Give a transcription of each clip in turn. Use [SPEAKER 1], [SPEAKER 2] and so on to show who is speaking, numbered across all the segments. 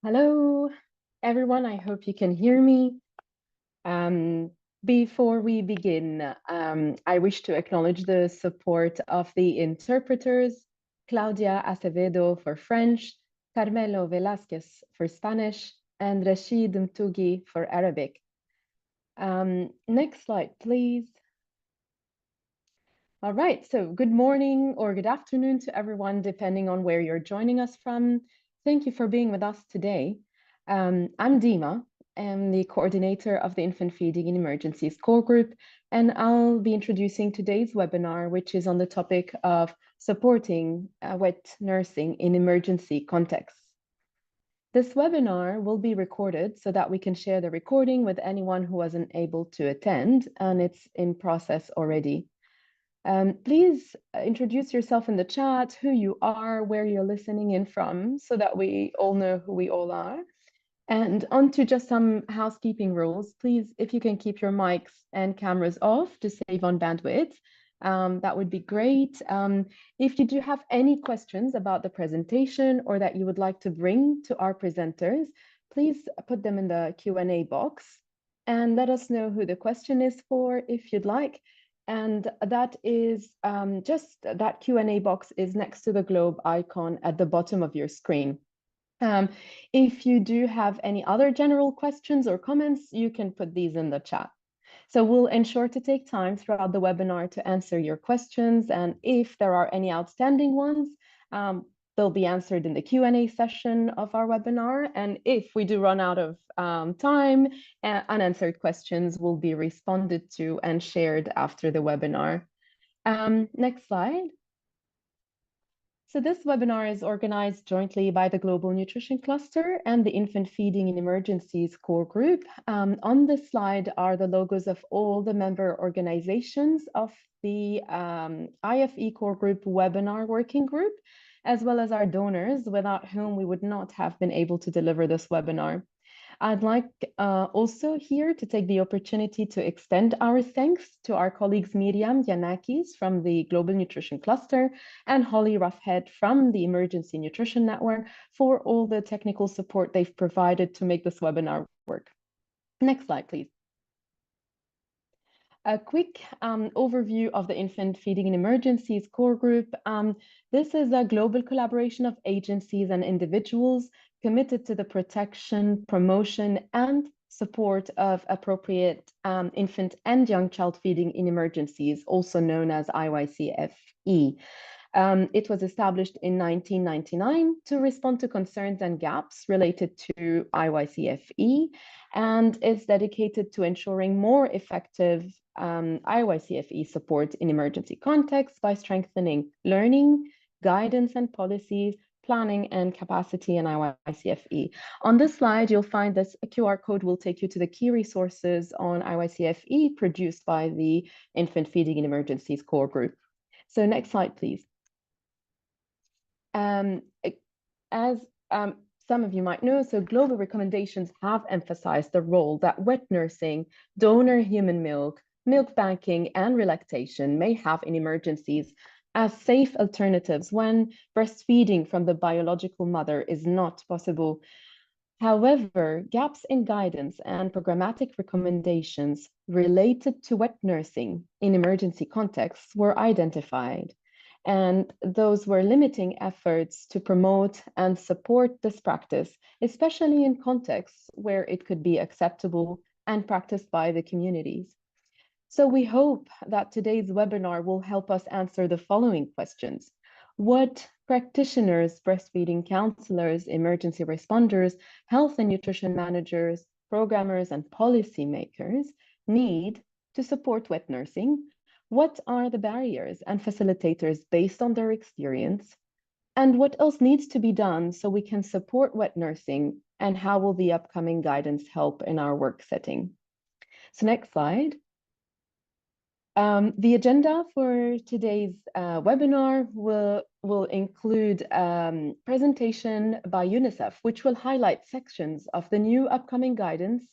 [SPEAKER 1] Hello, everyone. I hope you can hear me. Um, Before we begin, I wish to acknowledge the support of the interpreters, Claudia Acevedo for French, Carmelo Velasquez for Spanish, and Rashid Mtugi for Arabic. Next slide, please. All right, so good morning or good afternoon to everyone, depending on where you're joining us from. Thank you for being with us today. I'm Dima. I'm the coordinator of the Infant Feeding in Emergencies core group, and I'll be introducing today's webinar, which is on the topic of supporting wet nursing in emergency contexts. This webinar will be recorded so that we can share the recording with anyone who wasn't able to attend, and it's in process already. Please introduce yourself in the chat, who you are, where you're listening in from, so that we all know who we all are. And on to just some housekeeping rules. Please, if you can keep your mics and cameras off to save on bandwidth, that would be great. If you do have any questions about the presentation or that you would like to bring to our presenters, please put them in the Q&A box and let us know who the question is for if you'd like. And that is just that Q&A box is next to the globe icon at the bottom of your screen. If you do have any other general questions or comments, you can put these in the chat. So we'll ensure to take time throughout the webinar to answer your questions. And if there are any outstanding ones, they'll be answered in the Q&A session of our webinar. And if we do run out of time, unanswered questions will be responded to and shared after the webinar. Next slide. So this webinar is organized jointly by the Global Nutrition Cluster and the Infant Feeding in Emergencies core group. On this slide are the logos of all the member organizations of the IFE core group webinar working group, as well as our donors, without whom we would not have been able to deliver this webinar. I'd like also here to take the opportunity to extend our thanks to our colleagues Miriam Yanakis from the Global Nutrition Cluster and Holly Roughhead from the Emergency Nutrition Network for all the technical support they've provided to make this webinar work. Next slide, please. A quick overview of the Infant Feeding in Emergencies core group. This is a global collaboration of agencies and individuals committed to the protection, promotion, and support of appropriate infant and young child feeding in emergencies, also known as IYCFE. It was established in 1999 to respond to concerns and gaps related to IYCFE, and is dedicated to ensuring more effective IYCFE support in emergency contexts by strengthening learning, guidance and policies, planning and capacity in IYCFE. On this slide, you'll find this QR code will take you to the key resources on IYCFE produced by the Infant Feeding in Emergencies core group. So next slide, please. As some of you might know, so global recommendations have emphasized the role that wet nursing, donor human milk, milk banking, and relactation may have in emergencies as safe alternatives when breastfeeding from the biological mother is not possible. However, gaps in guidance and programmatic recommendations related to wet nursing in emergency contexts were identified, and those were limiting efforts to promote and support this practice, especially in contexts where it could be acceptable and practiced by the communities. So we hope that today's webinar will help us answer the following questions. What practitioners, breastfeeding counselors, emergency responders, health and nutrition managers, programmers, and policymakers need to support wet nursing? What are the barriers and facilitators based on their experience? And what else needs to be done so we can support wet nursing? And how will the upcoming guidance help in our work setting? So next slide. The agenda for today's webinar will include presentation by UNICEF, which will highlight sections of the new upcoming guidance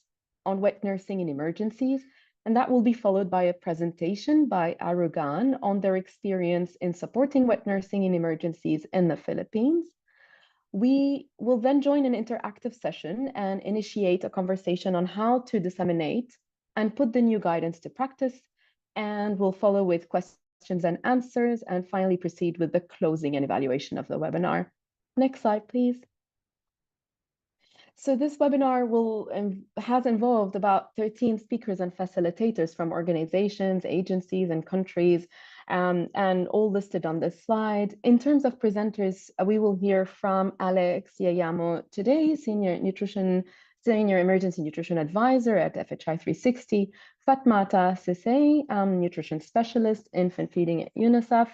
[SPEAKER 1] on wet nursing in emergencies, and that will be followed by a presentation by Arugan on their experience in supporting wet nursing in emergencies in the Philippines. We will then join an interactive session and initiate a conversation on how to disseminate and put the new guidance to practice. And we'll follow with questions and answers, and finally proceed with the closing and evaluation of the webinar. Next slide, please. So this webinar has involved about 13 speakers and facilitators from organizations, agencies, and countries, and all listed on this slide. In terms of presenters, we will hear from Alex Yayamo today, Senior Emergency Nutrition Advisor at FHI 360, Fatmata Sisay, Nutrition Specialist, Infant Feeding at UNICEF,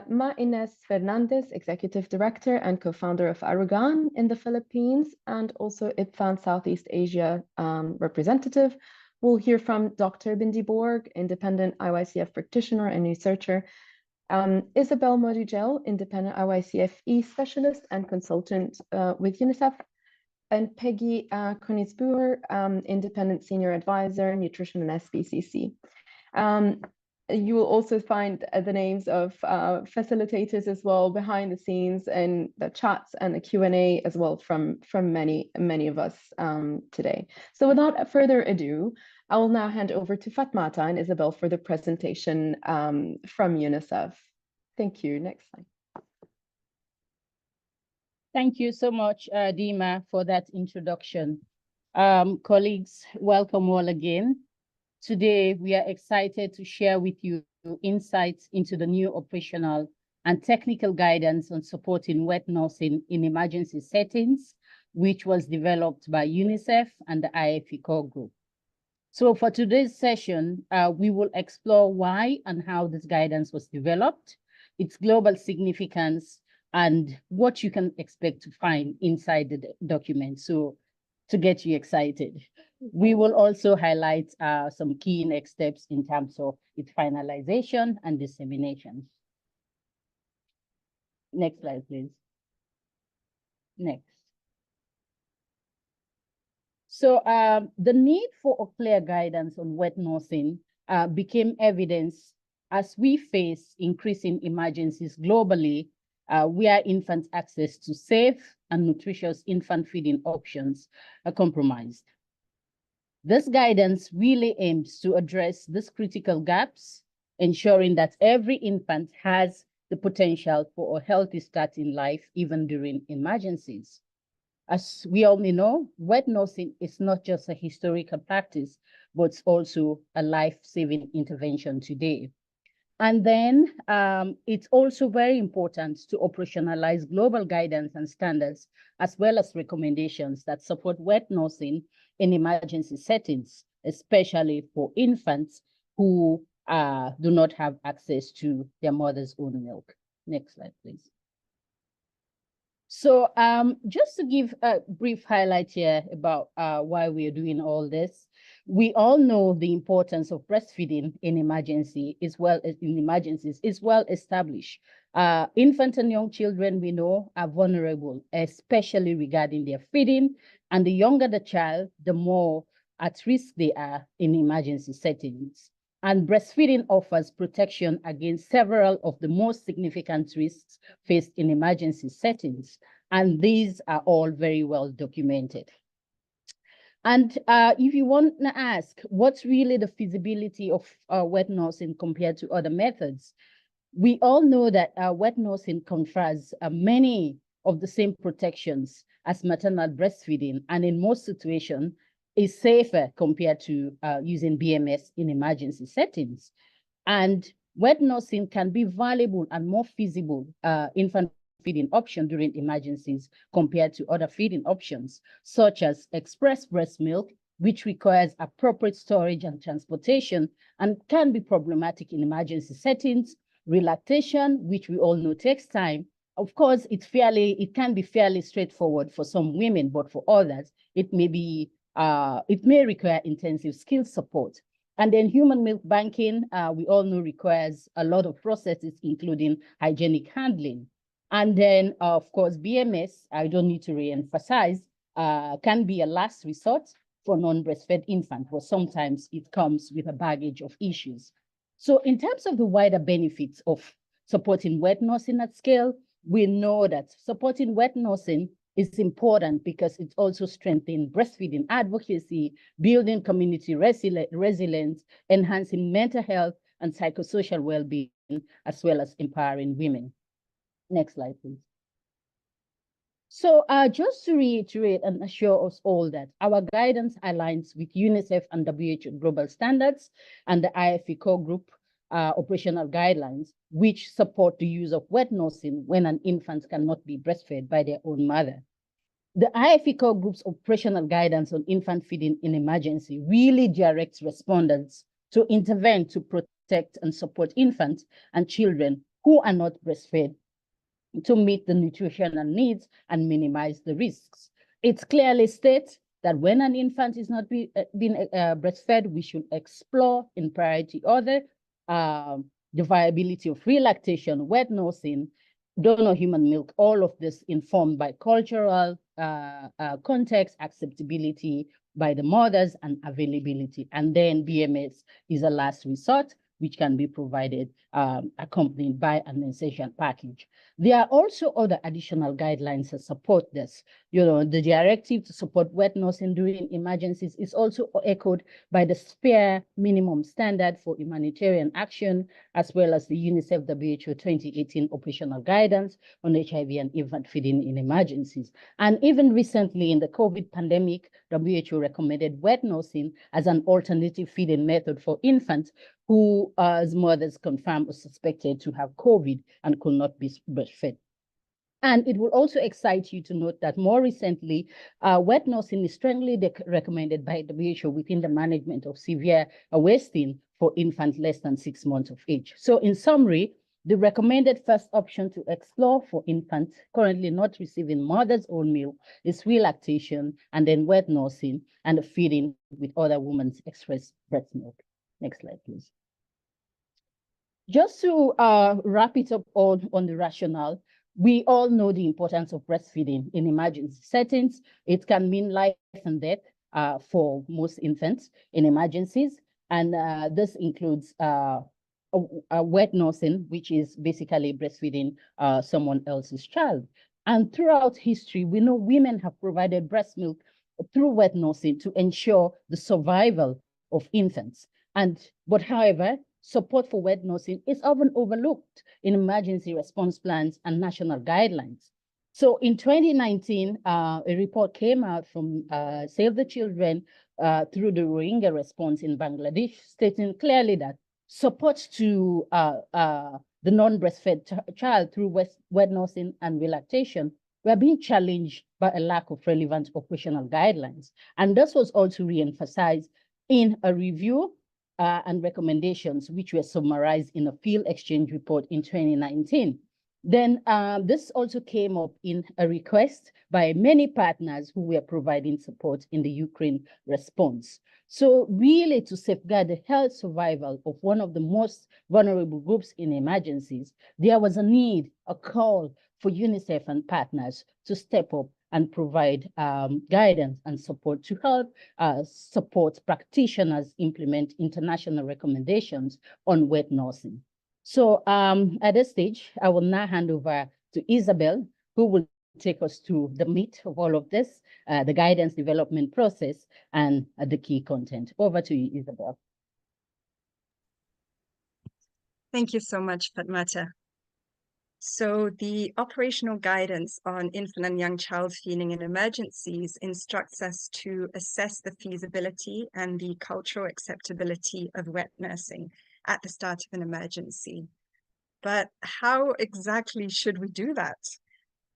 [SPEAKER 1] Ma Ines Fernandez, Executive Director and co-founder of Arugan in the Philippines, and also IPFAN Southeast Asia representative. We'll hear from Dr. Bindi Borg, independent IYCF practitioner and researcher, Isabel Modigel, independent IYCFE specialist and consultant with UNICEF, and Peggy Konigsbuer, independent senior advisor, nutrition and SBCC. You will also find the names of facilitators as well behind the scenes in the chats and the Q&A as well from many of us today. So without further ado, I will now hand over to Fatmata and Isabel for the presentation from UNICEF. Thank you. Next slide.
[SPEAKER 2] Thank you so much, Dima, for that introduction. Colleagues, welcome all again. Today, we are excited to share with you insights into the new operational and technical guidance on supporting wet nursing in emergency settings, which was developed by UNICEF and the IFE Core Group. So for today's session, we will explore why and how this guidance was developed, its global significance, and what you can expect to find inside the document. So to get you excited. We will also highlight some key next steps in terms of its finalization and dissemination. Next slide, please. Next. So the need for a clear guidance on wet nursing became evidence as we face increasing emergencies globally, where infants' access to safe and nutritious infant feeding options are compromised. This guidance really aims to address these critical gaps, ensuring that every infant has the potential for a healthy start in life, even during emergencies. As we all know, wet nursing is not just a historical practice, but it's also a life-saving intervention today. And then it's also very important to operationalize global guidance and standards, as well as recommendations that support wet nursing in emergency settings, especially for infants who do not have access to their mother's own milk. Next slide, please. So just to give a brief highlight here about why we are doing all this, we all know the importance of breastfeeding in emergencies is well established. Infant and young children, we know, are vulnerable, especially regarding their feeding, and the younger the child, the more at risk they are in emergency settings. And breastfeeding offers protection against several of the most significant risks faced in emergency settings. And these are all very well documented. And if you want to ask, what's really the feasibility of wet nursing compared to other methods? We all know that wet nursing confers many of the same protections as maternal breastfeeding, and in most situations, is safer compared to using BMS in emergency settings. And wet nursing can be valuable and more feasible infant feeding option during emergencies compared to other feeding options, such as express breast milk, which requires appropriate storage and transportation and can be problematic in emergency settings, relactation, which we all know takes time. Of course, it can be fairly straightforward for some women, but for others, it may require intensive skill support. And then human milk banking, we all know requires a lot of processes, including hygienic handling. And then, of course, BMS, I don't need to re-emphasize, can be a last resort for non-breastfed infants, but sometimes it comes with a baggage of issues. So in terms of the wider benefits of supporting wet nursing at scale, we know that supporting wet nursing is important because it also strengthens breastfeeding advocacy, building community resilience, enhancing mental health and psychosocial well-being, as well as empowering women. Next slide, please. So just to reiterate and assure us all that our guidance aligns with UNICEF and WHO global standards and the IFE core group operational guidelines, which support the use of wet nursing when an infant cannot be breastfed by their own mother. The IFE core group's operational guidance on infant feeding in emergency really directs respondents to intervene to protect and support infants and children who are not breastfed to meet the nutritional needs and minimize the risks. It clearly states that when an infant is not being breastfed, we should explore in priority order the viability of relactation, wet nursing, donor human milk, all of this informed by cultural context, acceptability by the mothers, and availability. And then BMS is a last resort, which can be provided accompanied by an essential package. There are also other additional guidelines that support this. You know, the directive to support wet nursing during emergencies is also echoed by the SPARE minimum standard for humanitarian action, as well as the UNICEF WHO 2018 operational guidance on HIV and infant feeding in emergencies. And even recently in the COVID pandemic, WHO recommended wet nursing as an alternative feeding method for infants whose mothers confirmed or suspected to have COVID and could not be breastfed. And it will also excite you to note that more recently, wet nursing is strongly recommended by WHO within the management of severe wasting for infants less than 6 months of age. So in summary, the recommended first option to explore for infants currently not receiving mother's own milk is relactation, and then wet nursing and feeding with other women's express breast milk. Next slide, please. Just to wrap it up on the rationale, we all know the importance of breastfeeding in emergency settings. It can mean life and death for most infants in emergencies. And this includes wet nursing, which is basically breastfeeding someone else's child. And throughout history, we know women have provided breast milk through wet nursing to ensure the survival of infants. But however, support for wet nursing is often overlooked in emergency response plans and national guidelines. So in 2019, a report came out from Save the Children through the Rohingya response in Bangladesh, stating clearly that support to the non-breastfed child through wet nursing and relactation were being challenged by a lack of relevant operational guidelines. And this was also re-emphasized in a review and recommendations, which were summarized in a field exchange report in 2019. Then this also came up in a request by many partners who were providing support in the Ukraine response. So really, to safeguard the health survival of one of the most vulnerable groups in emergencies, there was a need, a call for UNICEF and partners to step up and provide guidance and support to help support practitioners implement international recommendations on wet nursing. So at this stage, I will now hand over to Isabel, who will take us through the meat of all of this, the guidance development process, and the key content. Over to you, Isabel.
[SPEAKER 3] Thank you so much, Fatmata. So the operational guidance on infant and young child feeding in emergencies instructs us to assess the feasibility and the cultural acceptability of wet nursing at the start of an emergency. But how exactly should we do that?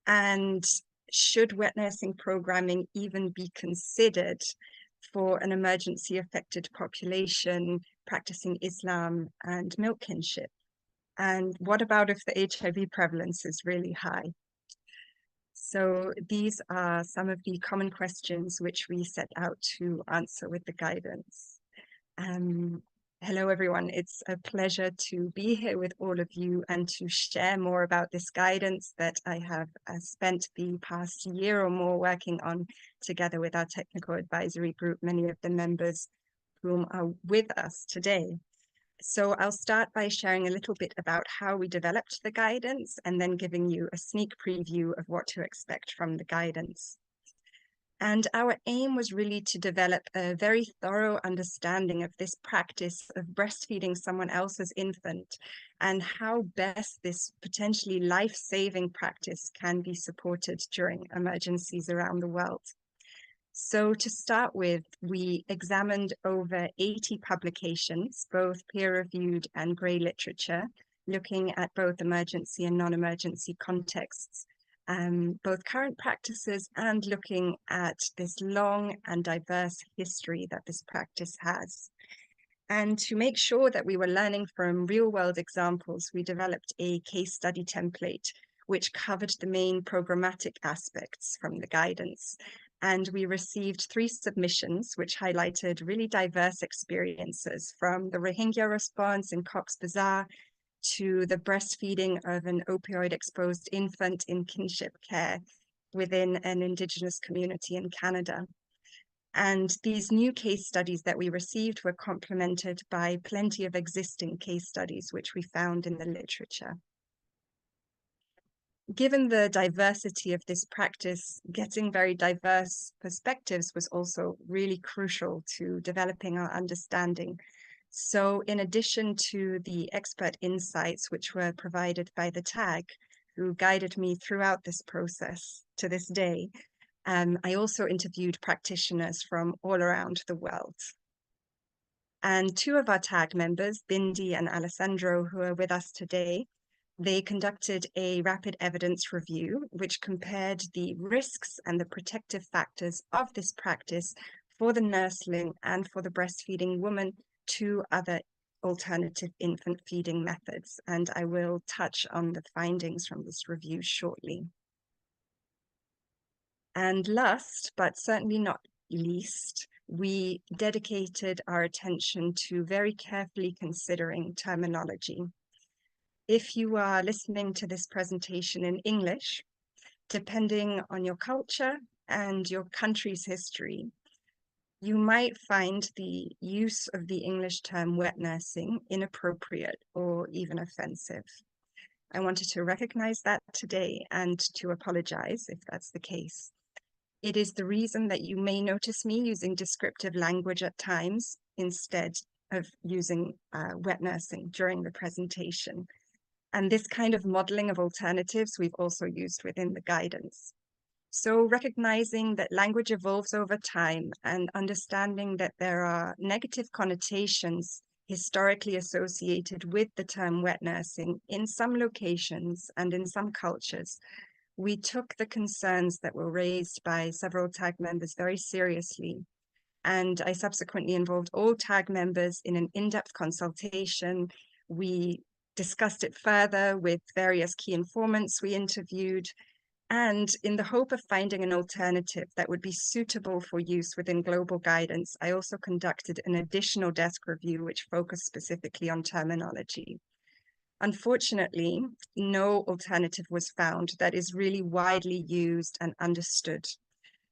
[SPEAKER 3] And should wet nursing programming even be considered for an emergency affected population practicing Islam and milk kinship? And what about if the HIV prevalence is really high? So these are some of the common questions which we set out to answer with the guidance. Hello, everyone. It's a pleasure to be here with all of you and to share more about this guidance that I have spent the past year or more working on together with our technical advisory group, many of the members whom are with us today. So I'll start by sharing a little bit about how we developed the guidance and then giving you a sneak preview of what to expect from the guidance. And our aim was really to develop a very thorough understanding of this practice of breastfeeding someone else's infant and how best this potentially life-saving practice can be supported during emergencies around the world. So to start with, we examined over 80 publications, both peer-reviewed and grey literature, looking at both emergency and non-emergency contexts, both current practices and looking at this long and diverse history that this practice has. And to make sure that we were learning from real-world examples, we developed a case study template which covered the main programmatic aspects from the guidance. And we received 3 submissions, which highlighted really diverse experiences, from the Rohingya response in Cox's Bazar to the breastfeeding of an opioid-exposed infant in kinship care within an Indigenous community in Canada. And these new case studies that we received were complemented by plenty of existing case studies, which we found in the literature. Given the diversity of this practice, getting very diverse perspectives was also really crucial to developing our understanding. So in addition to the expert insights which were provided by the TAG, who guided me throughout this process to this day, I also interviewed practitioners from all around the world. And 2 of our TAG members, Bindi and Alessandro, who are with us today, they conducted a rapid evidence review, which compared the risks and the protective factors of this practice for the nursling and for the breastfeeding woman to other alternative infant feeding methods. And I will touch on the findings from this review shortly. And last, but certainly not least, we dedicated our attention to very carefully considering terminology. If you are listening to this presentation in English, depending on your culture and your country's history, you might find the use of the English term wet nursing inappropriate or even offensive. I wanted to recognize that today and to apologize if that's the case. It is the reason that you may notice me using descriptive language at times instead of using wet nursing during the presentation. And this kind of modeling of alternatives we've also used within the guidance. So recognizing that language evolves over time and understanding that there are negative connotations historically associated with the term wet nursing in some locations and in some cultures, we took the concerns that were raised by several TAG members very seriously. And I subsequently involved all TAG members in an in-depth consultation. We discussed it further with various key informants we interviewed, and in the hope of finding an alternative that would be suitable for use within global guidance, I also conducted an additional desk review which focused specifically on terminology. Unfortunately, no alternative was found that is really widely used and understood.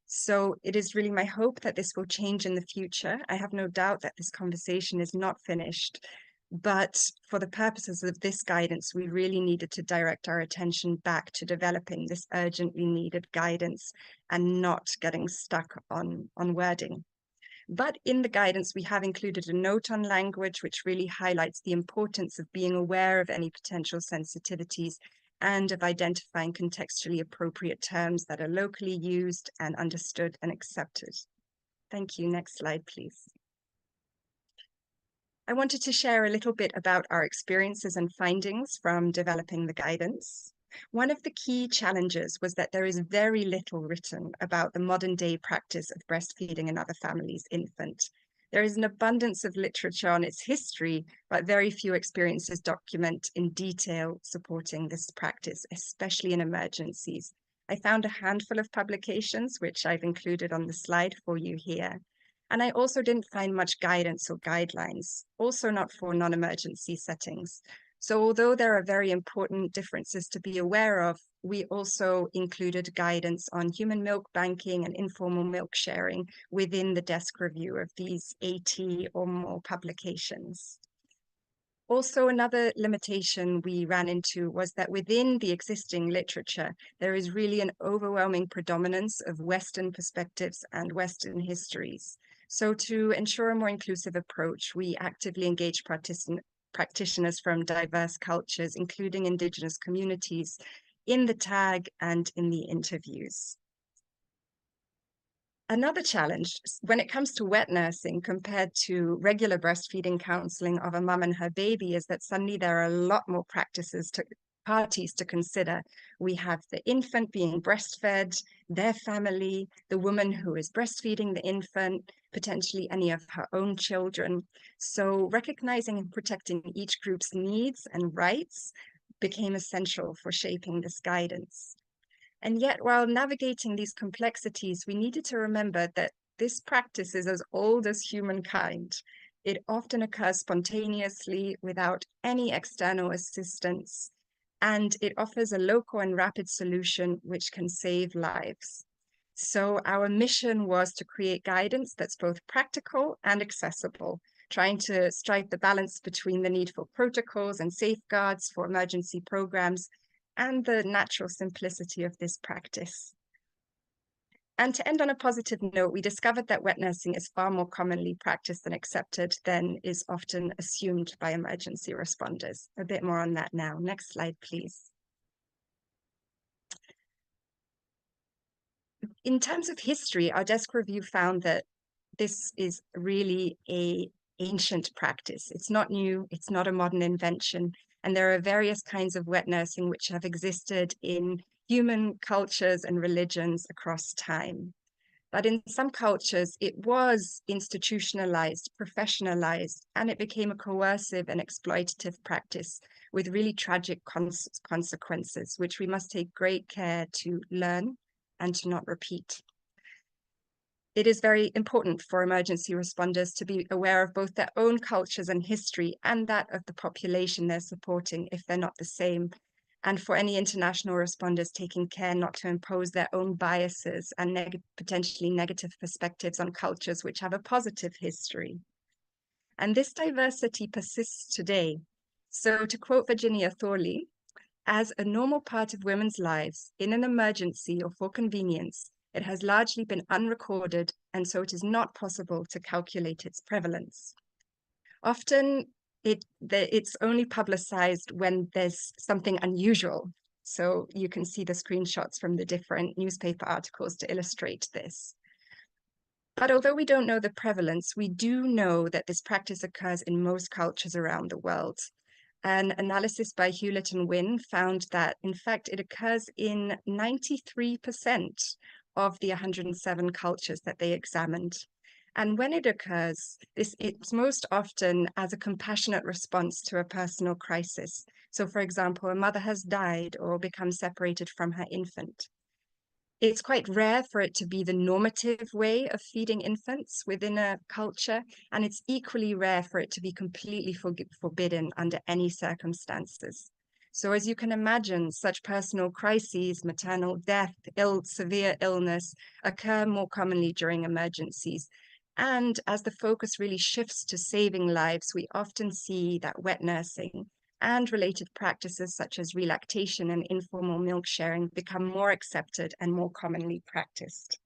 [SPEAKER 3] So it is really my hope that this will change in the future. I have no doubt that this conversation is not finished, but for the purposes of this guidance, we really needed to direct our attention back to developing this urgently needed guidance and not getting stuck on wording. But in the guidance, we have included a note on language, which really highlights the importance of being aware of any potential sensitivities and of identifying contextually appropriate terms that are locally used and understood and accepted. Thank you. Next slide, please. I wanted to share a little bit about our experiences and findings from developing the guidance. One of the key challenges was that there is very little written about the modern day practice of breastfeeding another family's infant. There is an abundance of literature on its history, but very few experiences document in detail supporting this practice, especially in emergencies. I found a handful of publications, which I've included on the slide for you here. And I also didn't find much guidance or guidelines, also not for non-emergency settings. So although there are very important differences to be aware of, we also included guidance on human milk banking and informal milk sharing within the desk review of these 80 or more publications. Also, another limitation we ran into was that within the existing literature, there is really an overwhelming predominance of Western perspectives and Western histories. So to ensure a more inclusive approach, we actively engage practitioners from diverse cultures, including Indigenous communities, in the tag and in the interviews. Another challenge when it comes to wet nursing compared to regular breastfeeding counseling of a mum and her baby is that suddenly there are a lot more parties to consider. We have the infant being breastfed, their family, the woman who is breastfeeding the infant, potentially any of her own children. So recognizing and protecting each group's needs and rights became essential for shaping this guidance. And yet, while navigating these complexities, we needed to remember that this practice is as old as humankind. It often occurs spontaneously without any external assistance, and it offers a local and rapid solution which can save lives. So our mission was to create guidance that's both practical and accessible, trying to strike the balance between the need for protocols and safeguards for emergency programs and the natural simplicity of this practice. And to end on a positive note, we discovered that wet nursing is far more commonly practiced and accepted than is often assumed by emergency responders. A bit more on that now. Next slide, please. In terms of history, our desk review found that this is really an ancient practice. It's not new, it's not a modern invention. And there are various kinds of wet nursing which have existed in human cultures and religions across time. But in some cultures, it was institutionalized, professionalized, and it became a coercive and exploitative practice with really tragic consequences, which we must take great care to learn and to not repeat. It is very important for emergency responders to be aware of both their own cultures and history and that of the population they're supporting if they're not the same. And for any international responders, taking care not to impose their own biases and potentially negative perspectives on cultures which have a positive history. And this diversity persists today. So to quote Virginia Thorley, as a normal part of women's lives, in an emergency or for convenience, it has largely been unrecorded, and so it is not possible to calculate its prevalence. Often, it's only publicized when there's something unusual. So you can see the screenshots from the different newspaper articles to illustrate this. But although we don't know the prevalence, we do know that this practice occurs in most cultures around the world. An analysis by Hewlett and Wynne found that, in fact, it occurs in 93% of the 107 cultures that they examined. And when it occurs, it's most often as a compassionate response to a personal crisis. So, for example, a mother has died or become separated from her infant. It's quite rare for it to be the normative way of feeding infants within a culture, and it's equally rare for it to be completely forbidden under any circumstances. So as you can imagine, such personal crises, maternal death, severe illness occur more commonly during emergencies. And as the focus really shifts to saving lives, we often see that wet nursing and related practices such as relactation and informal milk sharing become more accepted and more commonly practiced.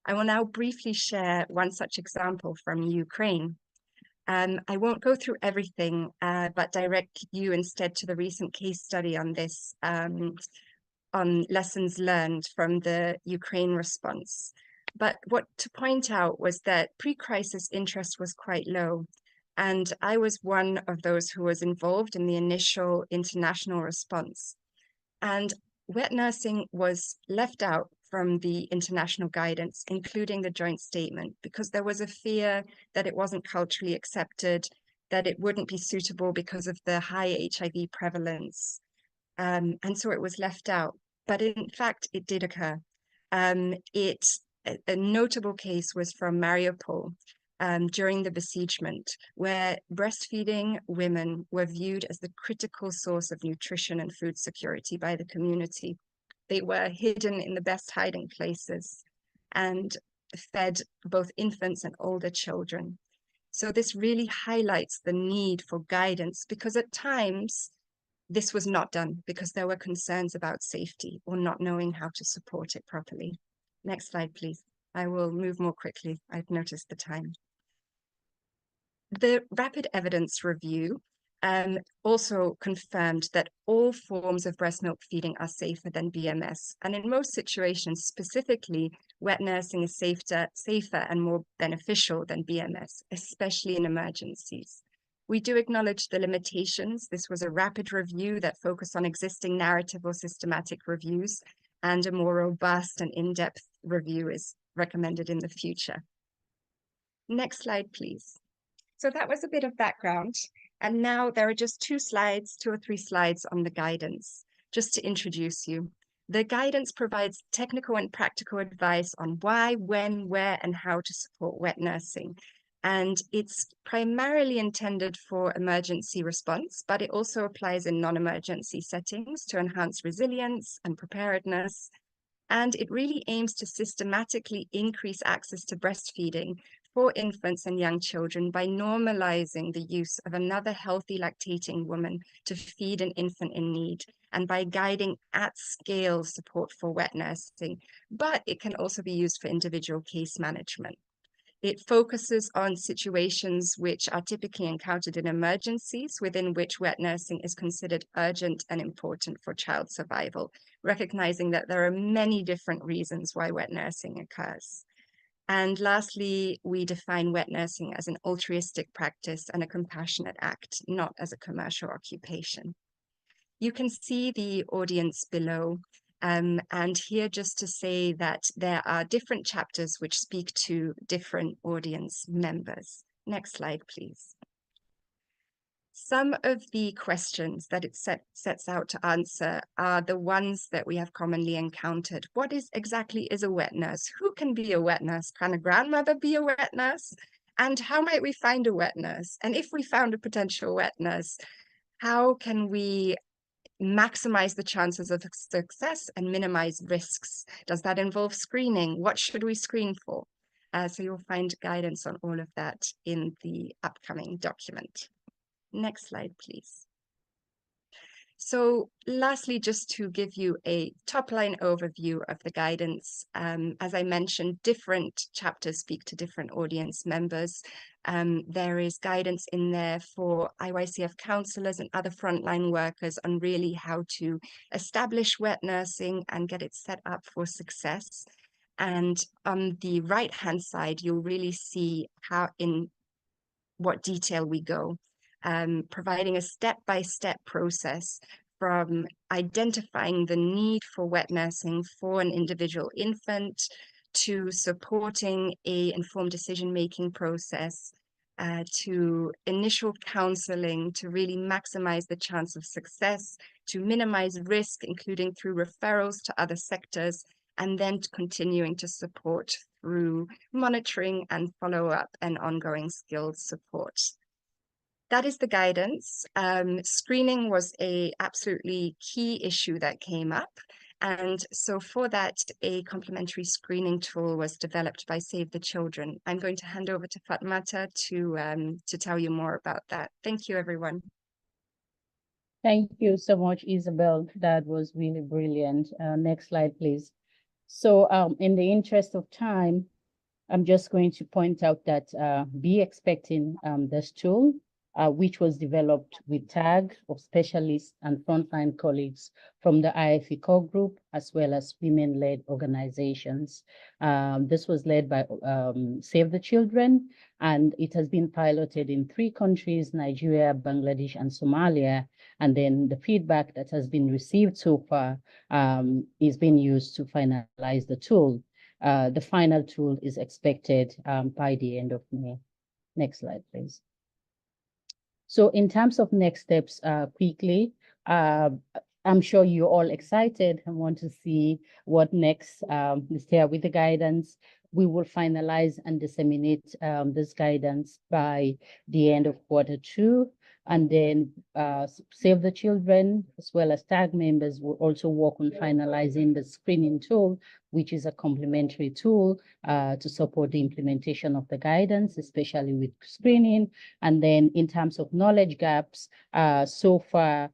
[SPEAKER 3] I will now briefly share one such example from Ukraine. I won't go through everything, but direct you instead to the recent case study on this, on lessons learned from the Ukraine response. But what to point out was that pre-crisis interest was quite low. And I was one of those who was involved in the initial international response. And wet nursing was left out from the international guidance, including the joint statement, because there was a fear that it wasn't culturally accepted, that it wouldn't be suitable because of the high HIV prevalence. And so it was left out. But in fact, it did occur. A notable case was from Mariupol, during the besiegement, where breastfeeding women were viewed as the critical source of nutrition and food security by the community. They were hidden in the best hiding places and fed both infants and older children. So this really highlights the need for guidance, because at times this was not done because there were concerns about safety or not knowing how to support it properly. Next slide, please. I will move more quickly. I've noticed the time. The rapid evidence review also confirmed that all forms of breast milk feeding are safer than BMS. And in most situations, specifically, wet nursing is safer and more beneficial than BMS, especially in emergencies. We do acknowledge the limitations. This was a rapid review that focused on existing narrative or systematic reviews, and a more robust and in-depth review is recommended in the future. Next slide, please. So that was a bit of background. And now there are just 2 or 3 slides on the guidance, just to introduce you. The guidance provides technical and practical advice on why, when, where, and how to support wet nursing. And it's primarily intended for emergency response, but it also applies in non-emergency settings to enhance resilience and preparedness. And it really aims to systematically increase access to breastfeeding for infants and young children by normalizing the use of another healthy lactating woman to feed an infant in need, and by guiding at-scale support for wet nursing. But it can also be used for individual case management. It focuses on situations which are typically encountered in emergencies, within which wet nursing is considered urgent and important for child survival, recognizing that there are many different reasons why wet nursing occurs. And lastly, we define wet nursing as an altruistic practice and a compassionate act, not as a commercial occupation. You can see the audience below. And here just to say that there are different chapters which speak to different audience members. Next slide, please. Some of the questions that it sets out to answer are the ones that we have commonly encountered. What exactly is a wet nurse? Who can be a wet nurse? Can a grandmother be a wet nurse? And how might we find a wet nurse? And if we found a potential wet nurse, how can we maximize the chances of success and minimize risks? Does that involve screening? What should we screen for? So you'll find guidance on all of that in the upcoming document. Next slide, please. So lastly, just to give you a top-line overview of the guidance, as I mentioned, different chapters speak to different audience members. There is guidance in there for IYCF counselors and other frontline workers on really how to establish wet nursing and get it set up for success. And on the right-hand side, you'll really see how in what detail we go. Providing a step-by-step process from identifying the need for wet nursing for an individual infant to supporting an informed decision-making process, to initial counseling to really maximize the chance of success, to minimize risk, including through referrals to other sectors, and then continuing to support through monitoring and follow-up and ongoing skills support. That is the guidance. Screening was an absolutely key issue that came up. And so for that, a complementary screening tool was developed by Save the Children. I'm going to hand over to Fatmata to tell you more about that. Thank you, everyone.
[SPEAKER 2] Thank you so much, Isabel. That was really brilliant. Next slide, please. So in the interest of time, I'm just going to point out that be expecting this tool, which was developed with TAG of specialists and frontline colleagues from the IFE core group, as well as women-led organizations. This was led by Save the Children, and it has been piloted in 3 countries, Nigeria, Bangladesh, and Somalia. And then the feedback that has been received so far is being used to finalize the tool. The final tool is expected by the end of May. Next slide, please. So in terms of next steps, quickly, I'm sure you're all excited and want to see what next is here with the guidance. We will finalize and disseminate this guidance by the end of Q2. And then Save the Children, as well as TAG members, will also work on finalizing the screening tool, which is a complementary tool to support the implementation of the guidance, especially with screening. And then in terms of knowledge gaps, so far,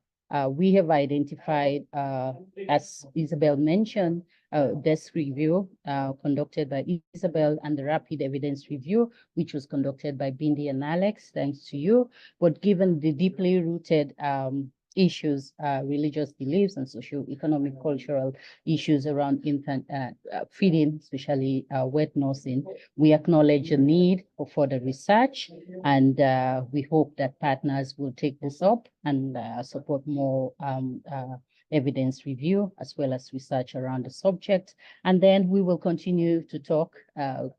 [SPEAKER 2] we have identified, as Isabel mentioned, desk review conducted by Isabel and the rapid evidence review, which was conducted by Bindi and Alex, thanks to you. But given the deeply rooted issues, religious beliefs and socio-economic, cultural issues around infant feeding, especially wet nursing, we acknowledge the need for further research, and we hope that partners will take this up and support more evidence review as well as research around the subject. And then we will continue to talk,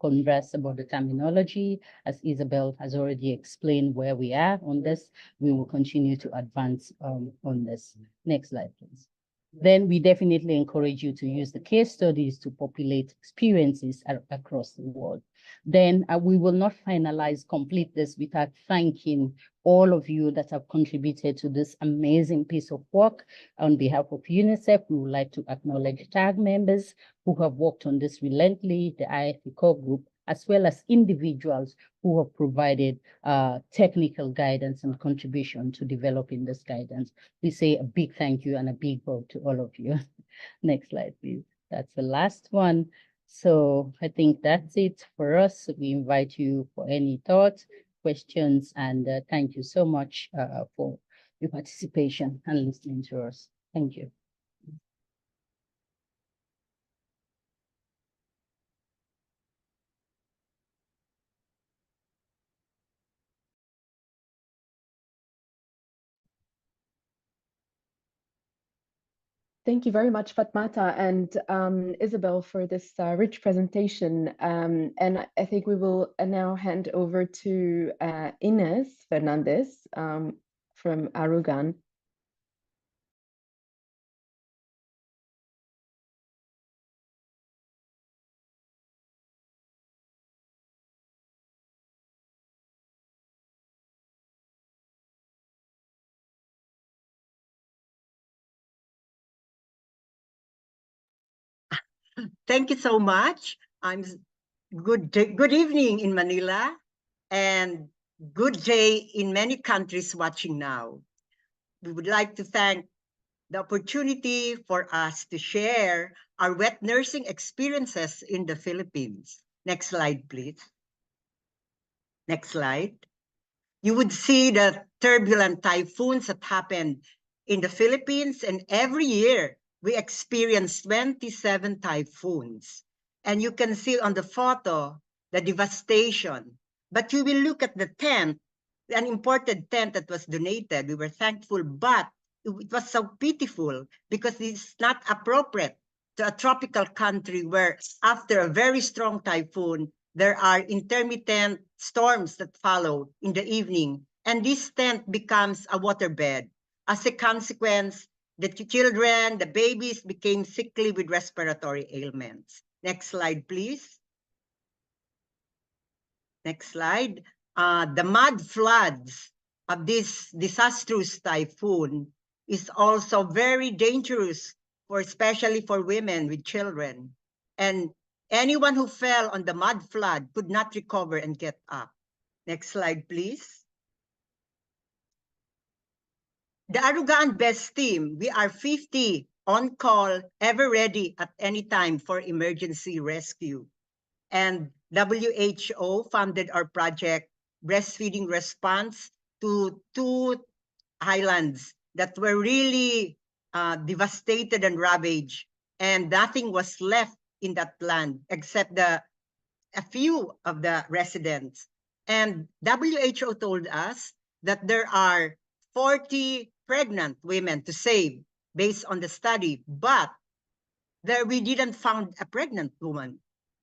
[SPEAKER 2] converse about the terminology. As Isabel has already explained where we are on this, we will continue to advance on this. Next slide, please. Then we definitely encourage you to use the case studies to populate experiences across the world. Then we will not complete this without thanking all of you that have contributed to this amazing piece of work. On behalf of UNICEF, we would like to acknowledge TAG members who have worked on this relentlessly, the IFE core group, as well as individuals who have provided technical guidance and contribution to developing this guidance. We say a big thank you and a big bow to all of you. Next slide, please. That's the last one. So I think that's it for us. We invite you for any thoughts, questions, and thank you so much for your participation and listening to us. Thank you.
[SPEAKER 1] Thank you very much, Fatmata and Isabel, for this rich presentation. And I think we will now hand over to Ines Fernandez from Arugan.
[SPEAKER 4] Thank you so much. Good evening in Manila and good day in many countries watching now. We would like to thank the opportunity for us to share our wet nursing experiences in the Philippines. Next slide, please. Next slide. You would see the turbulent typhoons that happened in the Philippines, and every year we experience 27 typhoons. And you can see on the photo the devastation. But you will look at the tent, an imported tent that was donated. We were thankful, but it was so pitiful because it's not appropriate to a tropical country where after a very strong typhoon, there are intermittent storms that follow in the evening. And this tent becomes a waterbed. As a consequence, the children, the babies became sickly with respiratory ailments. Next slide, please. Next slide. The mud floods of this disastrous typhoon is also very dangerous, especially for women with children. And anyone who fell on the mud flood could not recover and get up. Next slide, please. The Arugan BEST team, we are 50 on call, ever ready at any time for emergency rescue. And WHO funded our project, Breastfeeding Response, to 2 islands that were really devastated and ravaged, and nothing was left in that land except a few of the residents. And WHO told us that there are 40 pregnant women to save based on the study, but there we didn't find a pregnant woman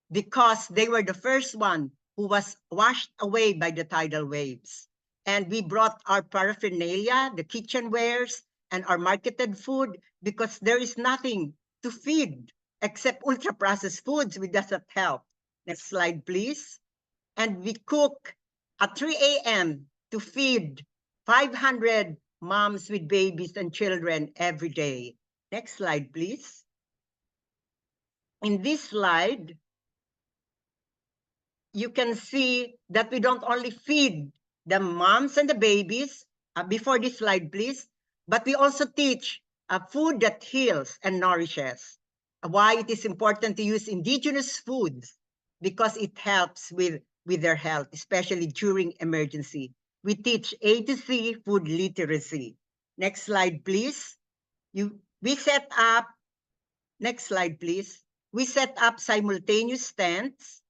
[SPEAKER 4] because they were the first one who was washed away by the tidal waves. And we brought our paraphernalia, the kitchenwares, and our marketed food because there is nothing to feed except ultra-processed foods, which doesn't help. Next slide, please. And we cook at 3 a.m. to feed 500 moms with babies and children every day. Next slide, please. In this slide, you can see that we don't only feed the moms and the babies, before this slide, please, but we also teach food that heals and nourishes. Why it is important to use indigenous foods, because it helps with their health, especially during emergency. We teach A to C food literacy. Next slide, please. We set up, next slide, please. We set up simultaneous tents.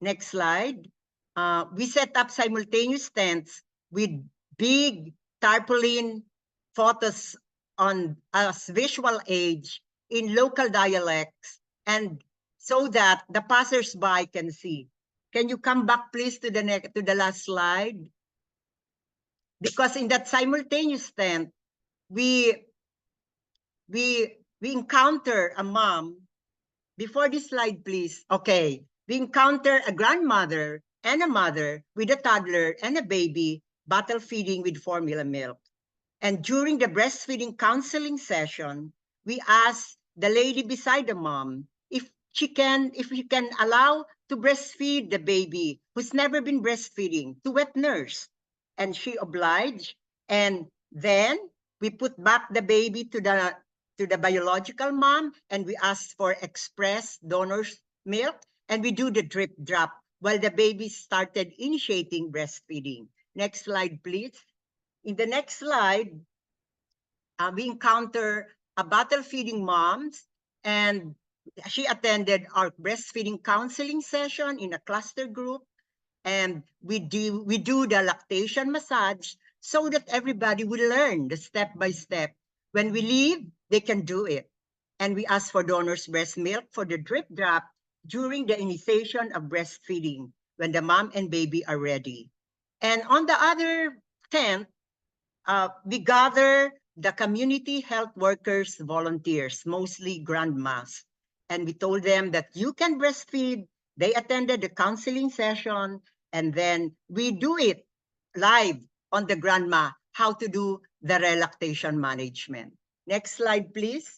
[SPEAKER 4] Next slide. We set up simultaneous tents with big tarpaulin photos on as visual aids in local dialects, and so that the passers-by can see. Can you come back, please, to the last slide? Because in that simultaneous tent, we encounter a mom. Before this slide, please. Okay. We encounter a grandmother and a mother with a toddler and a baby bottle feeding with formula milk. And during the breastfeeding counseling session, we asked the lady beside the mom if she can allow to breastfeed the baby who's never been breastfeeding to wet nurse. And she obliged. And then we put back the baby to the biological mom, and we asked for express donor's milk, and we do the drip drop while the baby started initiating breastfeeding. Next slide, please. In the next slide, we encounter a bottle feeding moms, and she attended our breastfeeding counseling session in a cluster group, and we do the lactation massage so that everybody will learn the step-by-step. When we leave, they can do it. And we ask for donor's breast milk for the drip drop during the initiation of breastfeeding when the mom and baby are ready. And on the other tent, we gather the community health workers, volunteers, mostly grandmas. And we told them that you can breastfeed. They attended the counseling session, and then we do it live on the grandma, how to do the relactation management. Next slide, please.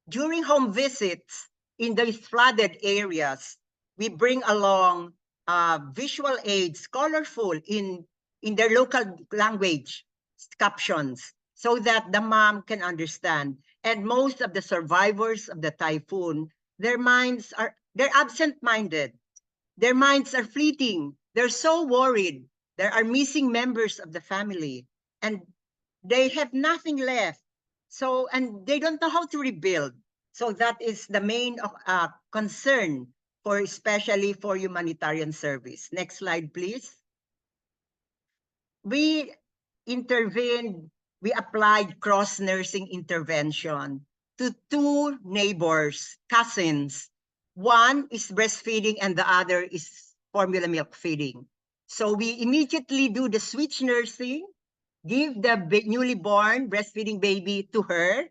[SPEAKER 4] During home visits in these flooded areas, we bring along visual aids, colorful in their local language captions, so that the mom can understand. And most of the survivors of the typhoon, they're absent-minded. Their minds are fleeting. They're so worried. There are missing members of the family, and they have nothing left. So, and they don't know how to rebuild. So that is the main concern for, especially for humanitarian service. Next slide, please. We intervened, we applied cross-nursing intervention to two neighbors, cousins. One is breastfeeding and the other is formula milk feeding. So we immediately do the switch nursing, give the newly born breastfeeding baby to her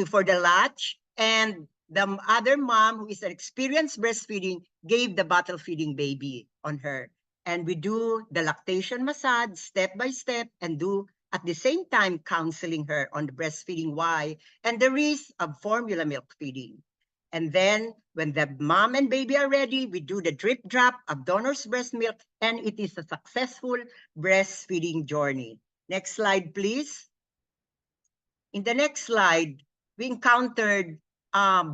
[SPEAKER 4] for the latch, and the other mom who is an experienced breastfeeding gave the bottle feeding baby on her. And we do the lactation massage step by step, and do at the same time counseling her on the breastfeeding why and the risk of formula milk feeding. And then when the mom and baby are ready, we do the drip drop of donor's breast milk, and it is a successful breastfeeding journey. Next slide, please. In the next slide, we encountered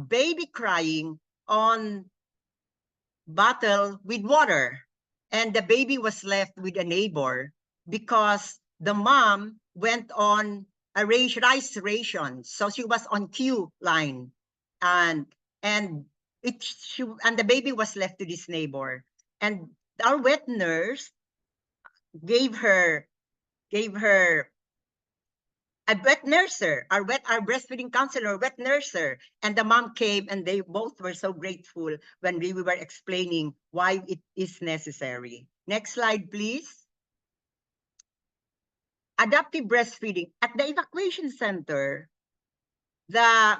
[SPEAKER 4] baby crying on bottle with water, and the baby was left with a neighbor because the mom went on a rice ration, so she was on queue line, and the baby was left to this neighbor, and our wet nurse gave her a wet nurser, our breastfeeding counselor, wet nurser, and the mom came, and they both were so grateful when we were explaining why it is necessary. Next slide, please. Adaptive breastfeeding. At the evacuation center, the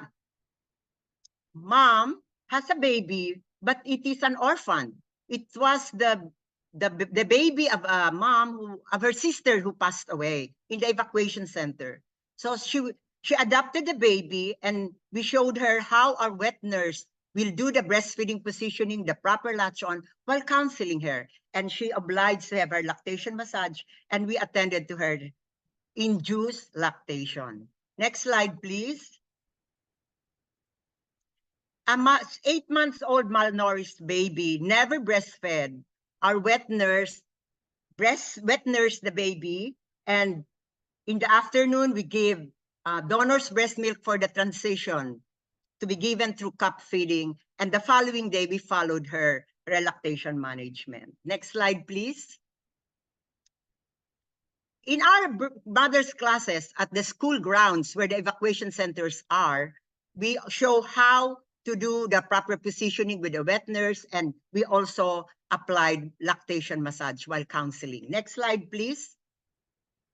[SPEAKER 4] mom has a baby, but it is an orphan. It was the the baby of a mom of her sister who passed away in the evacuation center. So she adopted the baby, and we showed her how our wet nurse will do the breastfeeding positioning, the proper latch on, while counseling her. And she obliged to have her lactation massage, and we attended to her induced lactation. Next slide, please. A 8-month-old malnourished baby, never breastfed. Our wet nurse the baby, and in the afternoon we give donor's breast milk for the transition to be given through cup feeding, and the following day we followed her lactation management. Next slide, please. In our mother's classes at the school grounds where the evacuation centers are, we show how to do the proper positioning with the wet nurse, and we also applied lactation massage while counseling. Next slide, please.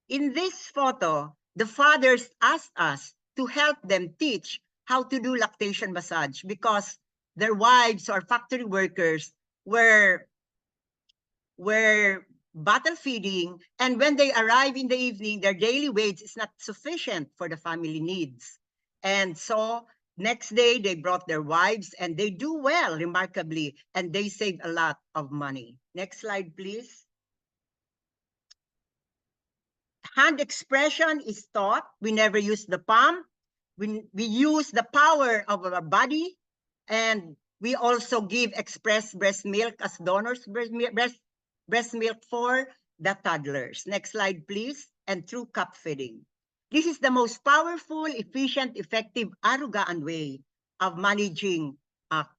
[SPEAKER 4] In this photo, the fathers asked us to help them teach how to do lactation massage because their wives or factory workers were bottle feeding, and when they arrive in the evening, their daily wage is not sufficient for the family needs. And so next day they brought their wives, and they do well remarkably, and they save a lot of money. Next slide, please. Hand expression is taught. We never use the palm. We use the power of our body, and we also give express breast milk as donors breast milk for the toddlers. Next slide, please. And through cup feeding. This is the most powerful, efficient, effective Arugaan way of managing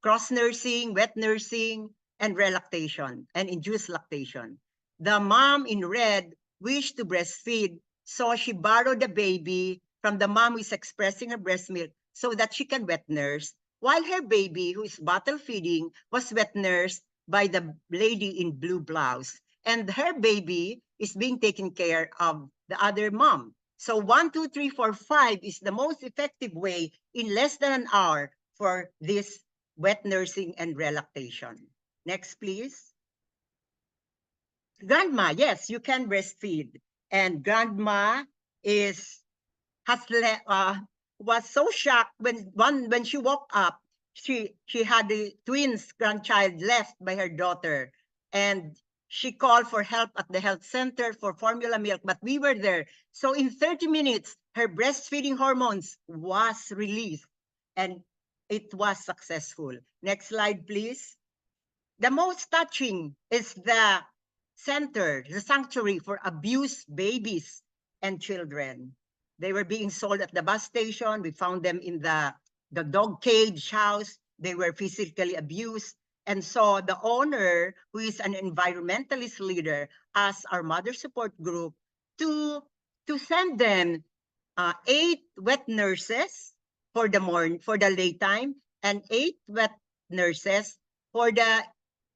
[SPEAKER 4] cross-nursing, wet nursing, and relactation and induced lactation. The mom in red wished to breastfeed, so she borrowed the baby from the mom who is expressing her breast milk so that she can wet nurse, while her baby, who is bottle feeding, was wet nursed by the lady in blue blouse. And her baby is being taken care of the other mom. So 1, 2, 3, 4, 5 is the most effective way in less than an hour for this wet nursing and relactation. Next, please. Grandma, yes, you can breastfeed. And grandma was so shocked when she woke up. She had the twins grandchild left by her daughter, and she called for help at the health center for formula milk, but we were there. So in 30 minutes, her breastfeeding hormones was released, and it was successful. Next slide, please. The most touching is the center, the sanctuary for abused babies and children. They were being sold at the bus station. We found them in the dog cage house. They were physically abused. And so the owner, who is an environmentalist leader, asked our mother support group to send them 8 wet nurses for the daytime, and 8 wet nurses for the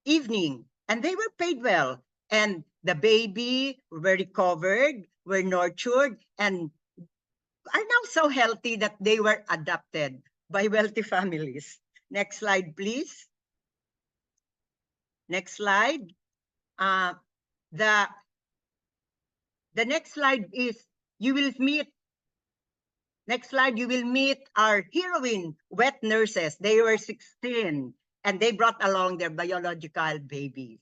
[SPEAKER 4] evening. And they were paid well. And the baby were recovered, were nurtured, and are now so healthy that they were adopted by wealthy families. Next slide, please. Next slide. The next slide is you will meet. Next slide, you will meet our heroine wet nurses. They were 16, and they brought along their biological babies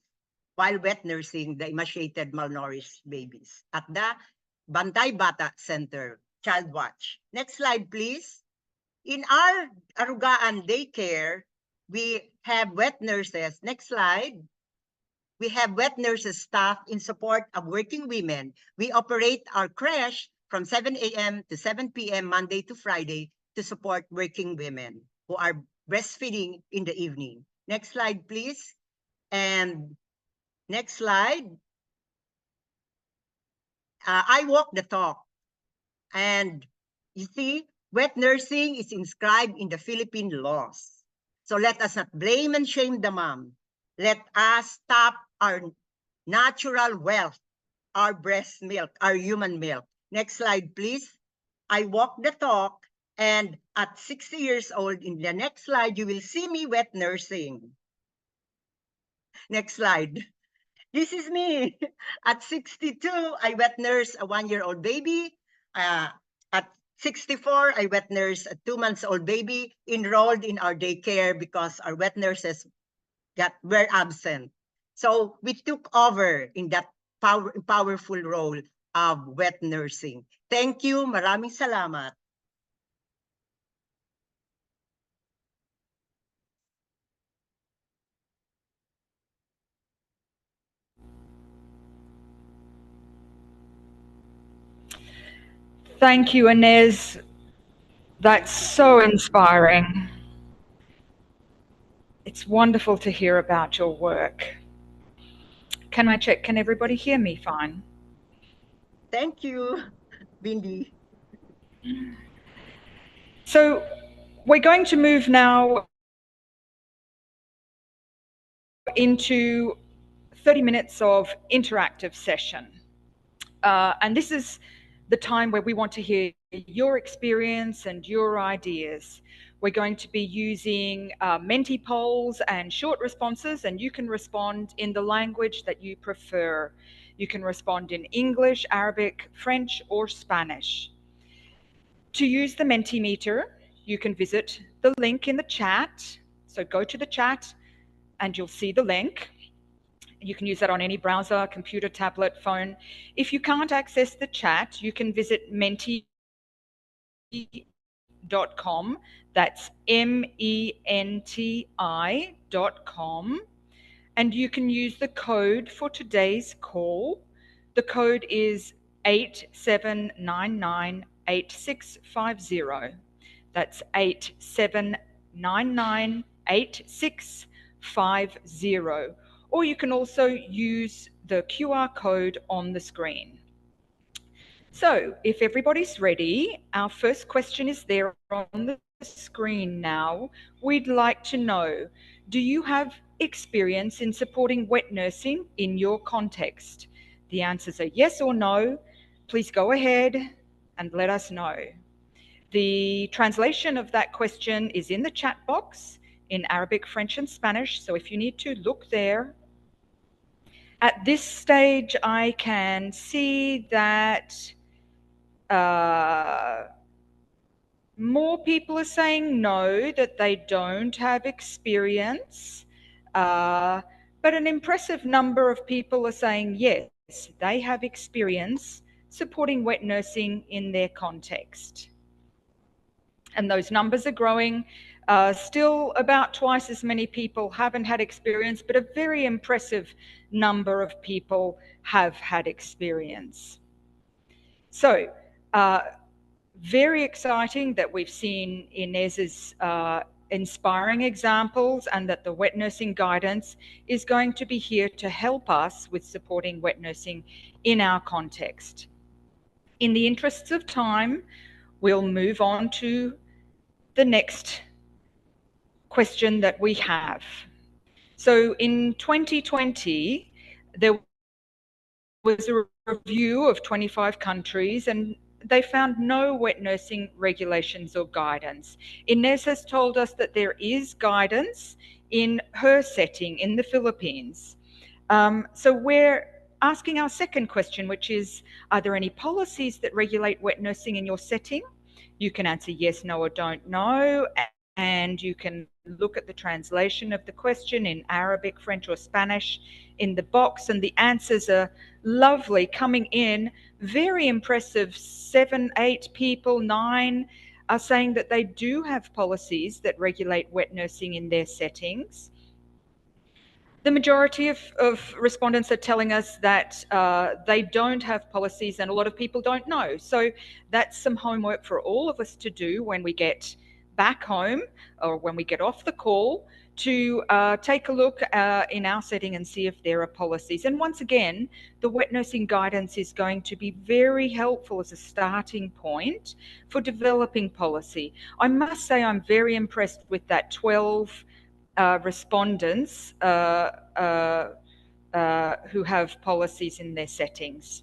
[SPEAKER 4] while wet nursing the emaciated malnourished babies at the Bantay Bata Center Child Watch. Next slide, please. In our Arugaan daycare, we have wet nurses. Next slide. We have wet nurses staff in support of working women. We operate our creche from 7 a.m. to 7 p.m. Monday to Friday to support working women who are breastfeeding in the evening. Next slide, please. And next slide. I walk the talk. And you see, wet nursing is inscribed in the Philippine laws. So let us not blame and shame the mom. Let us tap our natural wealth, our breast milk, our human milk. Next slide, please. I walk the talk, and at 60 years old, in the next slide, you will see me wet nursing. Next slide. This is me. At 62, I wet nurse a 1-year-old baby. At 64, I wet nurse a 2-month-old baby enrolled in our daycare because our wet nurses were absent. So we took over in that powerful role of wet nursing. Thank you. Maraming salamat.
[SPEAKER 5] Thank you, Inez. That's so inspiring. It's wonderful to hear about your work. Can I check? Can everybody hear me fine?
[SPEAKER 4] Thank you, Bindi.
[SPEAKER 5] So we're going to move now into 30 minutes of interactive session. And this is the time where we want to hear your experience and your ideas. We're going to be using Menti polls and short responses, and you can respond in the language that you prefer. You can respond in English, Arabic, French, or Spanish. To use the Mentimeter, you can visit the link in the chat. So go to the chat and you'll see the link. You can use that on any browser, computer, tablet, phone. If you can't access the chat, you can visit menti.com. That's MENTI.com. And you can use the code for today's call. The code is 87998650. That's 87998650. Or you can also use the QR code on the screen. So if everybody's ready, our first question is there on the screen now. We'd like to know, do you have experience in supporting wet nursing in your context? The answers are yes or no. Please go ahead and let us know. The translation of that question is in the chat box in Arabic, French, and Spanish. So if you need to, look there. At this stage, I can see that more people are saying no, that they don't have experience, but an impressive number of people are saying yes, they have experience supporting wet nursing in their context. And those numbers are growing. Still about twice as many people haven't had experience, but a very impressive number of people have had experience. So, very exciting that we've seen Inez's inspiring examples, and that the wet nursing guidance is going to be here to help us with supporting wet nursing in our context. In the interests of time, we'll move on to the next question that we have. So in 2020, there was a review of 25 countries, and they found no wet nursing regulations or guidance. Inez has told us that there is guidance in her setting in the Philippines. So we're asking our second question, which is, are there any policies that regulate wet nursing in your setting? You can answer yes, no, or don't know, and you can look at the translation of the question in Arabic, French, or Spanish in the box, and the answers are lovely coming in. Very impressive. 7, 8 people, 9 are saying that they do have policies that regulate wet nursing in their settings. The majority of respondents are telling us that they don't have policies, and a lot of people don't know. So that's some homework for all of us to do when we get back home or when we get off the call, to take a look in our setting and see if there are policies. And once again, the wet nursing guidance is going to be very helpful as a starting point for developing policy. I must say I'm very impressed with that 12 respondents who have policies in their settings.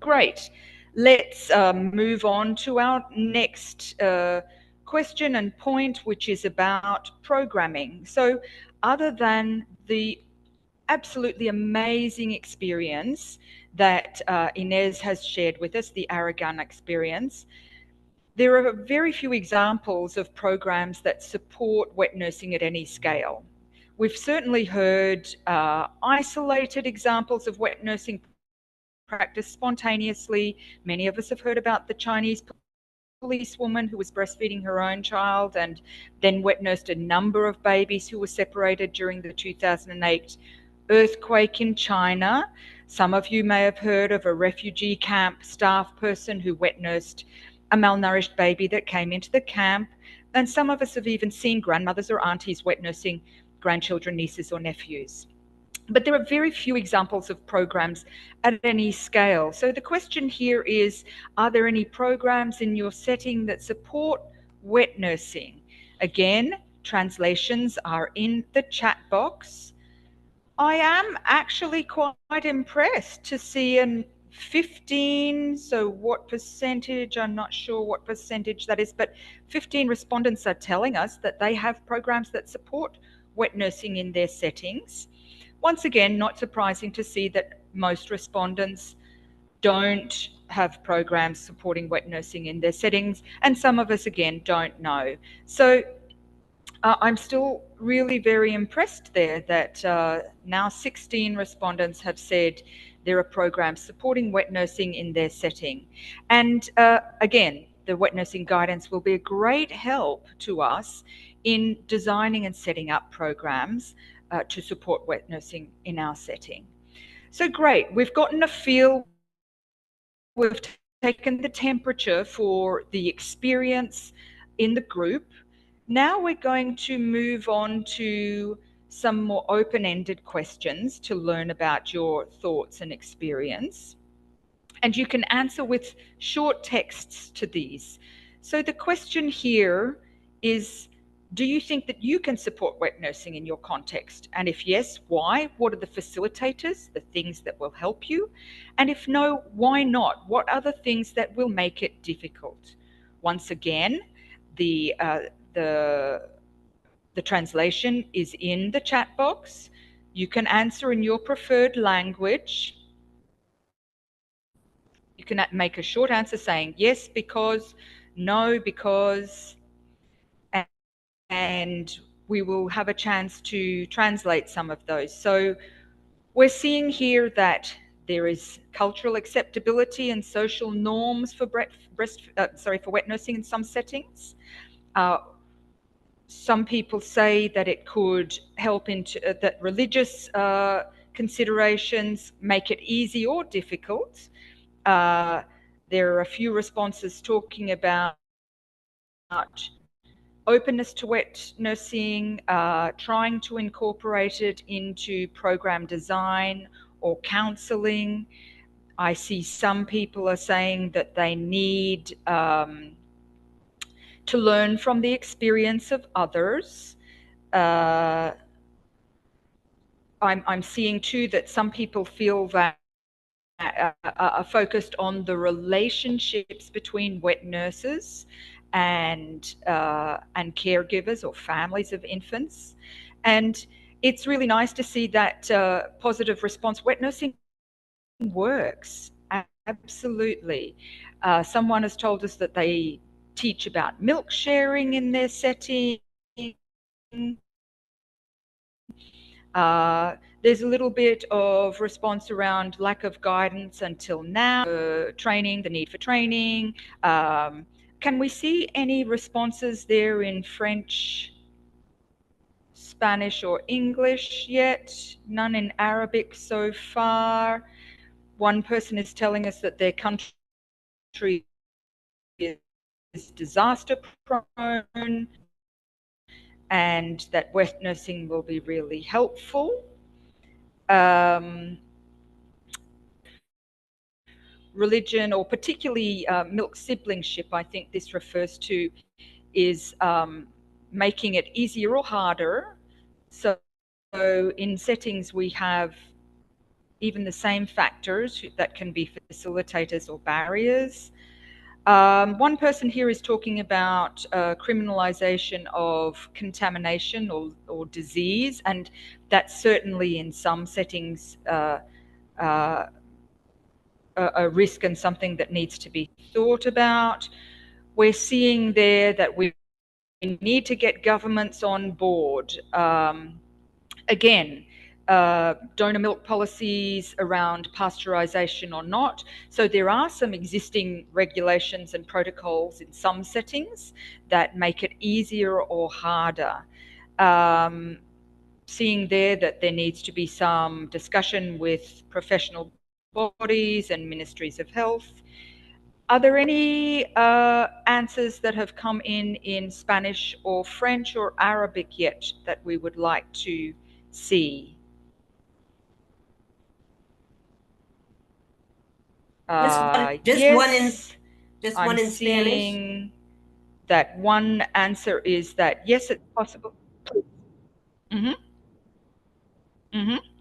[SPEAKER 5] Great. Let's move on to our next question and point, which is about programming. So other than the absolutely amazing experience that Inez has shared with us, the Aragon experience. There are very few examples of programs that support wet nursing at any scale. We've certainly heard isolated examples of wet nursing practice spontaneously. Many of us have heard about the Chinese policewoman who was breastfeeding her own child and then wet nursed a number of babies who were separated during the 2008 earthquake in China. Some of you may have heard of a refugee camp staff person who wet nursed a malnourished baby that came into the camp. And some of us have even seen grandmothers or aunties wet nursing grandchildren, nieces or nephews. But there are very few examples of programs at any scale. So the question here is, are there any programs in your setting that support wet nursing? Again, translations are in the chat box. I am actually quite impressed to see an 15, so what percentage, I'm not sure what percentage that is, but 15 respondents are telling us that they have programs that support wet nursing in their settings. Once again, not surprising to see that most respondents don't have programs supporting wet nursing in their settings, and some of us again don't know. So I'm still really very impressed there that now 16 respondents have said there are programs supporting wet nursing in their setting. And again, the wet nursing guidance will be a great help to us in designing and setting up programs to support wet nursing in our setting. So great, we've gotten a feel, we've taken the temperature for the experience in the group. Now we're going to move on to some more open-ended questions to learn about your thoughts and experience. And you can answer with short texts to these. So the question here is, do you think that you can support wet nursing in your context? And if yes, why? What are the facilitators, the things that will help you? And if no, why not? What are the things that will make it difficult? Once again, the translation is in the chat box. You can answer in your preferred language. You can make a short answer saying yes, because, no, because, and we will have a chance to translate some of those. So we're seeing here that there is cultural acceptability and social norms for wet nursing in some settings. Some people say that it could help into that religious considerations make it easy or difficult. There are a few responses talking about openness to wet nursing, trying to incorporate it into program design or counselling. I see some people are saying that they need to learn from the experience of others. I'm seeing too that some people feel that are focused on the relationships between wet nurses and caregivers or families of infants. And it's really nice to see that positive response. Wet nursing works, absolutely. Someone has told us that they teach about milk sharing in their setting. There's a little bit of response around lack of guidance until now, training, the need for training. Can we see any responses there in French, Spanish or English yet? None in Arabic so far. One person is telling us that their country is disaster prone and that wet nursing will be really helpful. Religion, or particularly milk siblingship, I think this refers to, is making it easier or harder. So in settings we have even the same factors that can be facilitators or barriers. One person here is talking about criminalization of contamination or disease, and that's certainly in some settings a risk and something that needs to be thought about. We're seeing there that we need to get governments on board. Again, donor milk policies around pasteurization or not. So there are some existing regulations and protocols in some settings that make it easier or harder. Seeing there that there needs to be some discussion with professional bodies and ministries of health. Are there any answers that have come in Spanish or French or Arabic yet that we would like to see?
[SPEAKER 6] Just
[SPEAKER 5] yes,
[SPEAKER 6] one in Spanish.
[SPEAKER 5] Seeing that one answer is that yes, it's possible.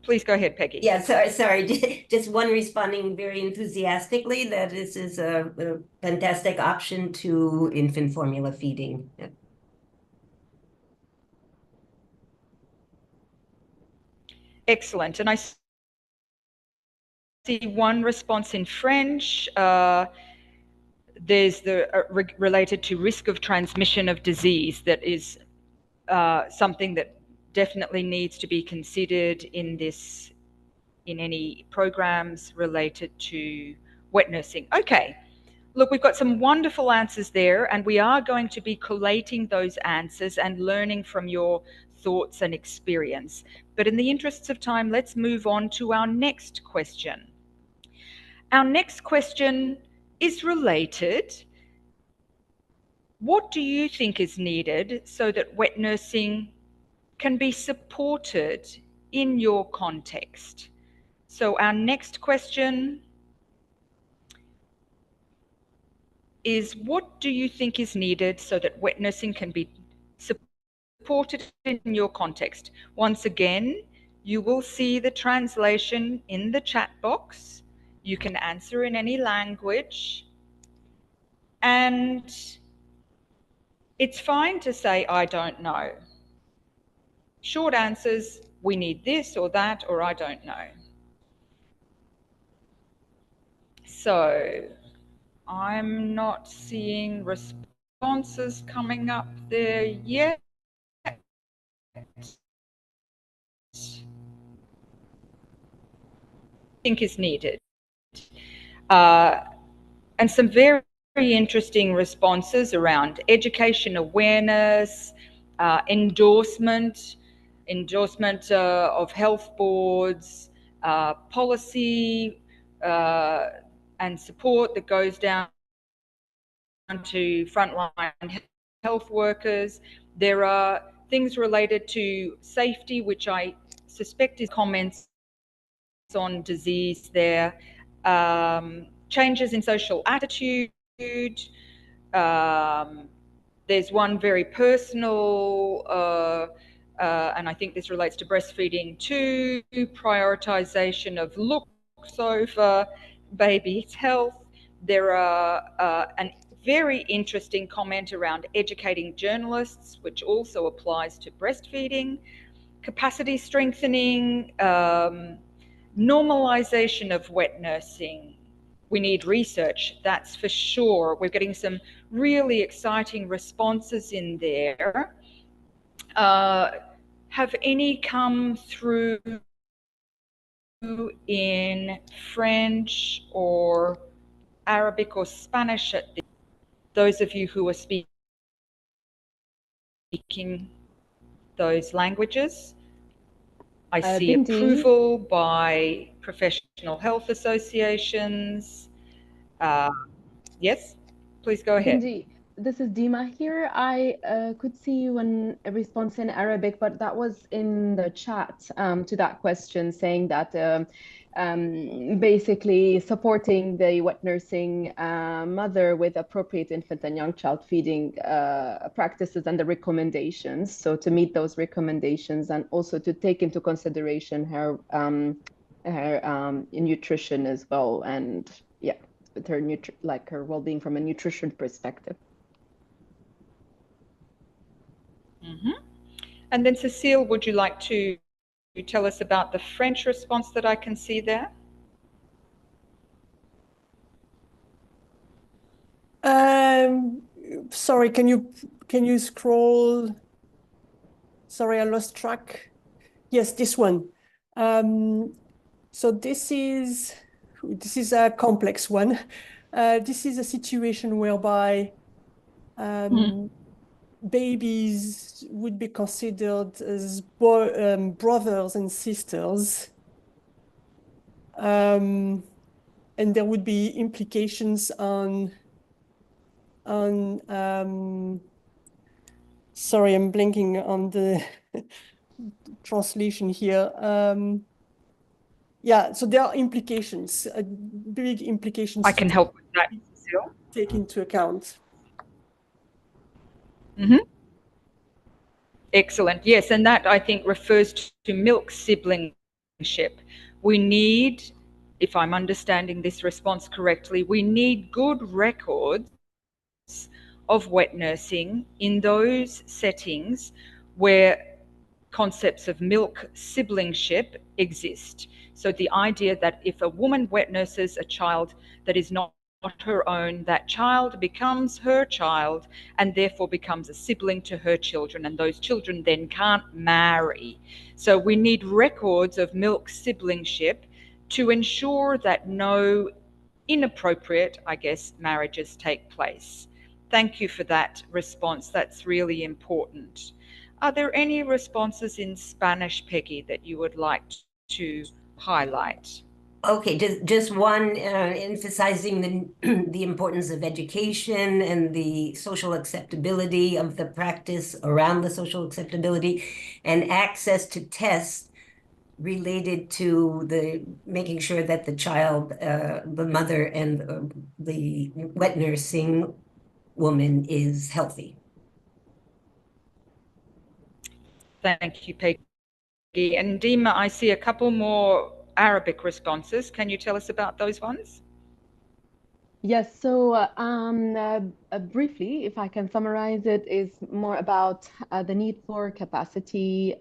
[SPEAKER 5] Please go ahead, Peggy.
[SPEAKER 6] Yeah, sorry. Just one responding very enthusiastically that this is a fantastic option to infant formula feeding. Yeah.
[SPEAKER 5] Excellent. And I see one response in French. There's the related to risk of transmission of disease. That is something that definitely needs to be considered in any programs related to wet nursing. Okay, look, we've got some wonderful answers there, and we are going to be collating those answers and learning from your thoughts and experience. But in the interests of time, let's move on to our next question. Our next question is related. What do you think is needed so that wet nursing can be supported in your context? So our next question is, what do you think is needed so that wet nursing can be supported in your context? Once again, you will see the translation in the chat box. You can answer in any language. And it's fine to say, I don't know. Short answers, we need this or that, or I don't know. So I'm not seeing responses coming up there yet. Think is needed. And some very interesting responses around education awareness, endorsement of health boards, policy and support that goes down to frontline health workers. There are things related to safety, which I suspect is comments on disease there. Changes in social attitude. There's one very personal, and I think this relates to breastfeeding too, prioritization of looks over baby's health. There are a very interesting comment around educating journalists, which also applies to breastfeeding, capacity strengthening, normalization of wet nursing. We need research, that's for sure. We're getting some really exciting responses in there. Have any come through in French or Arabic or Spanish at this? Those of you who are speaking those languages? I see
[SPEAKER 1] Bindi.
[SPEAKER 5] approval by professional health associations. Yes, please go ahead.
[SPEAKER 1] Bindi, this is Dima here. I could see a response in Arabic, but that was in the chat to that question, saying that basically supporting the wet nursing mother with appropriate infant and young child feeding practices and the recommendations. So to meet those recommendations and also to take into consideration her nutrition as well. And yeah, with her her well-being from a nutrition perspective.
[SPEAKER 5] And then Cecile, would you like to tell us about the French response that I can see there?
[SPEAKER 7] Sorry, can you scroll? Sorry, I lost track. Yes, this one. So this is a complex one. This is a situation whereby babies would be considered as brothers and sisters. And there would be implications on sorry, I'm blinking on the translation here. Yeah, so there are implications, big implications.
[SPEAKER 5] I can help with that, Cecile.
[SPEAKER 7] Take into account.
[SPEAKER 5] Excellent. Yes, and that I think refers to milk siblingship. We need, if I'm understanding this response correctly, we need good records of wet nursing in those settings where concepts of milk siblingship exist. So the idea that if a woman wet nurses a child that is not her own, that child becomes her child and therefore becomes a sibling to her children, and those children then can't marry. So we need records of milk siblingship to ensure that no inappropriate, I guess, marriages take place. Thank you for that response. That's really important. Are there any responses in Spanish, Peggy, that you would like to highlight?
[SPEAKER 6] Okay, just one, emphasizing the importance of education and the social acceptability of the practice around the social acceptability and access to tests related to the making sure that the child, the mother and the wet nursing woman is healthy.
[SPEAKER 5] Thank you, Peggy. And Dima, I see a couple more Arabic responses. Can you tell us about those ones?
[SPEAKER 1] Yes, so briefly, if I can summarize it, is more about the need for capacity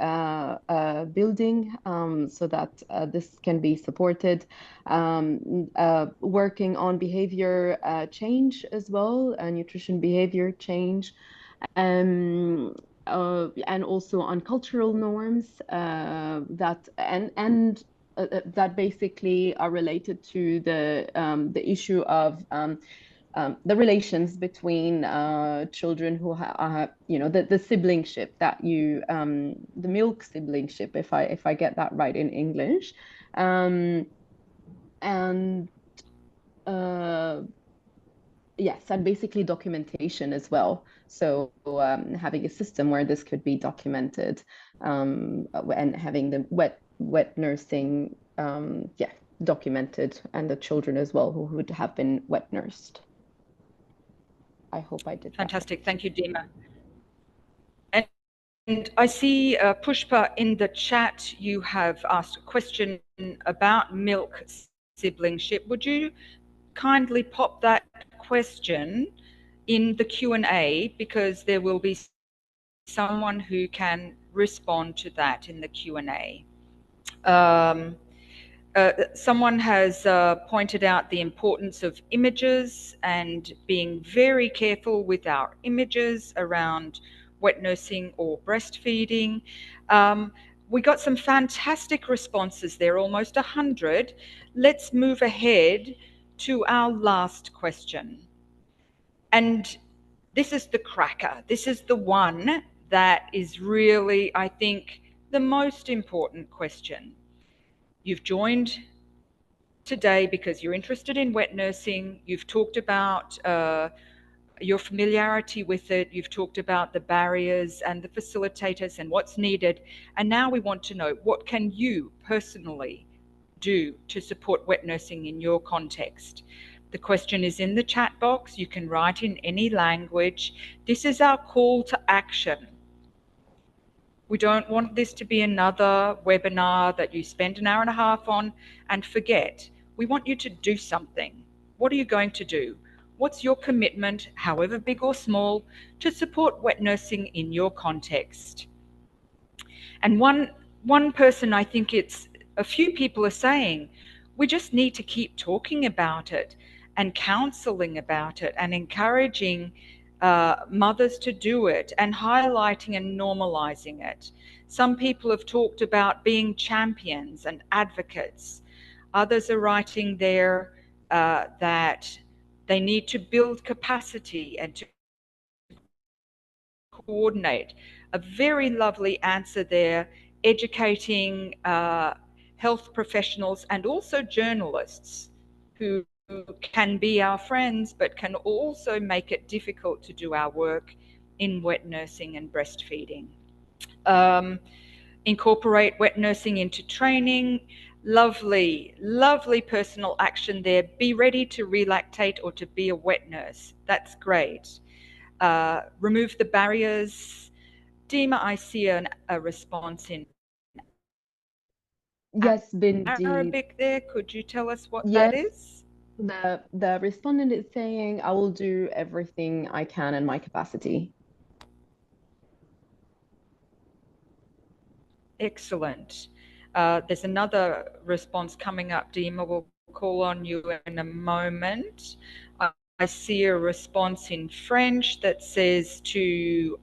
[SPEAKER 1] building so that this can be supported, working on behavior change as well, nutrition behavior change, and also on cultural norms that basically are related to the issue of the relations between children who have, the siblingship that the milk siblingship, if I get that right in English, yes, and basically documentation as well. So having a system where this could be documented, and having the wet nursing, documented, and the children as well who would have been wet nursed. I hope I did.
[SPEAKER 5] Fantastic. Thank you, Dima. And I see, Pushpa, in the chat, you have asked a question about milk siblingship. Would you kindly pop that question in the Q&A, because there will be someone who can respond to that in the Q&A. Someone has pointed out the importance of images and being very careful with our images around wet nursing or breastfeeding. We got some fantastic responses there, almost 100. Let's move ahead to our last question. And this is the cracker. This is the one that is really, I think, the most important question. You've joined today because you're interested in wet nursing. You've talked about your familiarity with it. You've talked about the barriers and the facilitators and what's needed. And now we want to know, what can you personally do to support wet nursing in your context? The question is in the chat box. You can write in any language. This is our call to action. We don't want this to be another webinar that you spend an hour and a half on and forget. We want you to do something. What are you going to do? What's your commitment, however big or small, to support wet nursing in your context? And one person, I think it's a few people are saying, we just need to keep talking about it and counseling about it and encouraging mothers to do it and highlighting and normalizing it. Some people have talked about being champions and advocates. Others are writing there that they need to build capacity and to coordinate. A very lovely answer there, educating health professionals and also journalists who can be our friends but can also make it difficult to do our work in wet nursing and breastfeeding. Incorporate wet nursing into training. Lovely, lovely personal action there. Be ready to relactate or to be a wet nurse. That's great. Remove the barriers. Dima, I see a response in
[SPEAKER 1] Yes, Bindi.
[SPEAKER 5] Arabic there. Could you tell us what
[SPEAKER 1] Yes.
[SPEAKER 5] that is?
[SPEAKER 1] The respondent is saying, I will do everything I can in my capacity.
[SPEAKER 5] Excellent. There's another response coming up, Dima. We'll call on you in a moment. I see a response in French that says to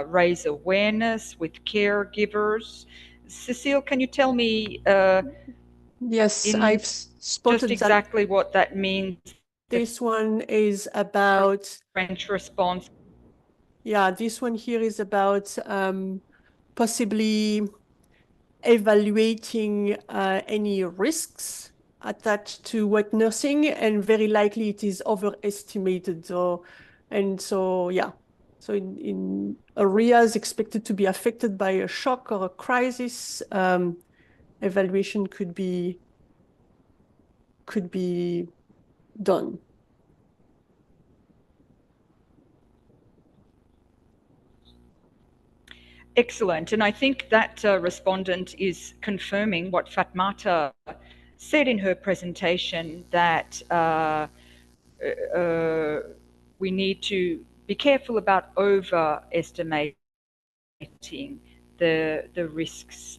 [SPEAKER 5] raise awareness with caregivers. Cecile, can you tell me
[SPEAKER 7] Yes, I've spotted
[SPEAKER 5] just exactly what that means?
[SPEAKER 7] This one is about
[SPEAKER 5] French response.
[SPEAKER 7] Yeah, this one here is about possibly evaluating any risks attached to wet nursing, and very likely it is overestimated. So in areas expected to be affected by a shock or a crisis, evaluation could be done.
[SPEAKER 5] Excellent. And I think that respondent is confirming what Fatmata said in her presentation, that we need to be careful about overestimating the risks.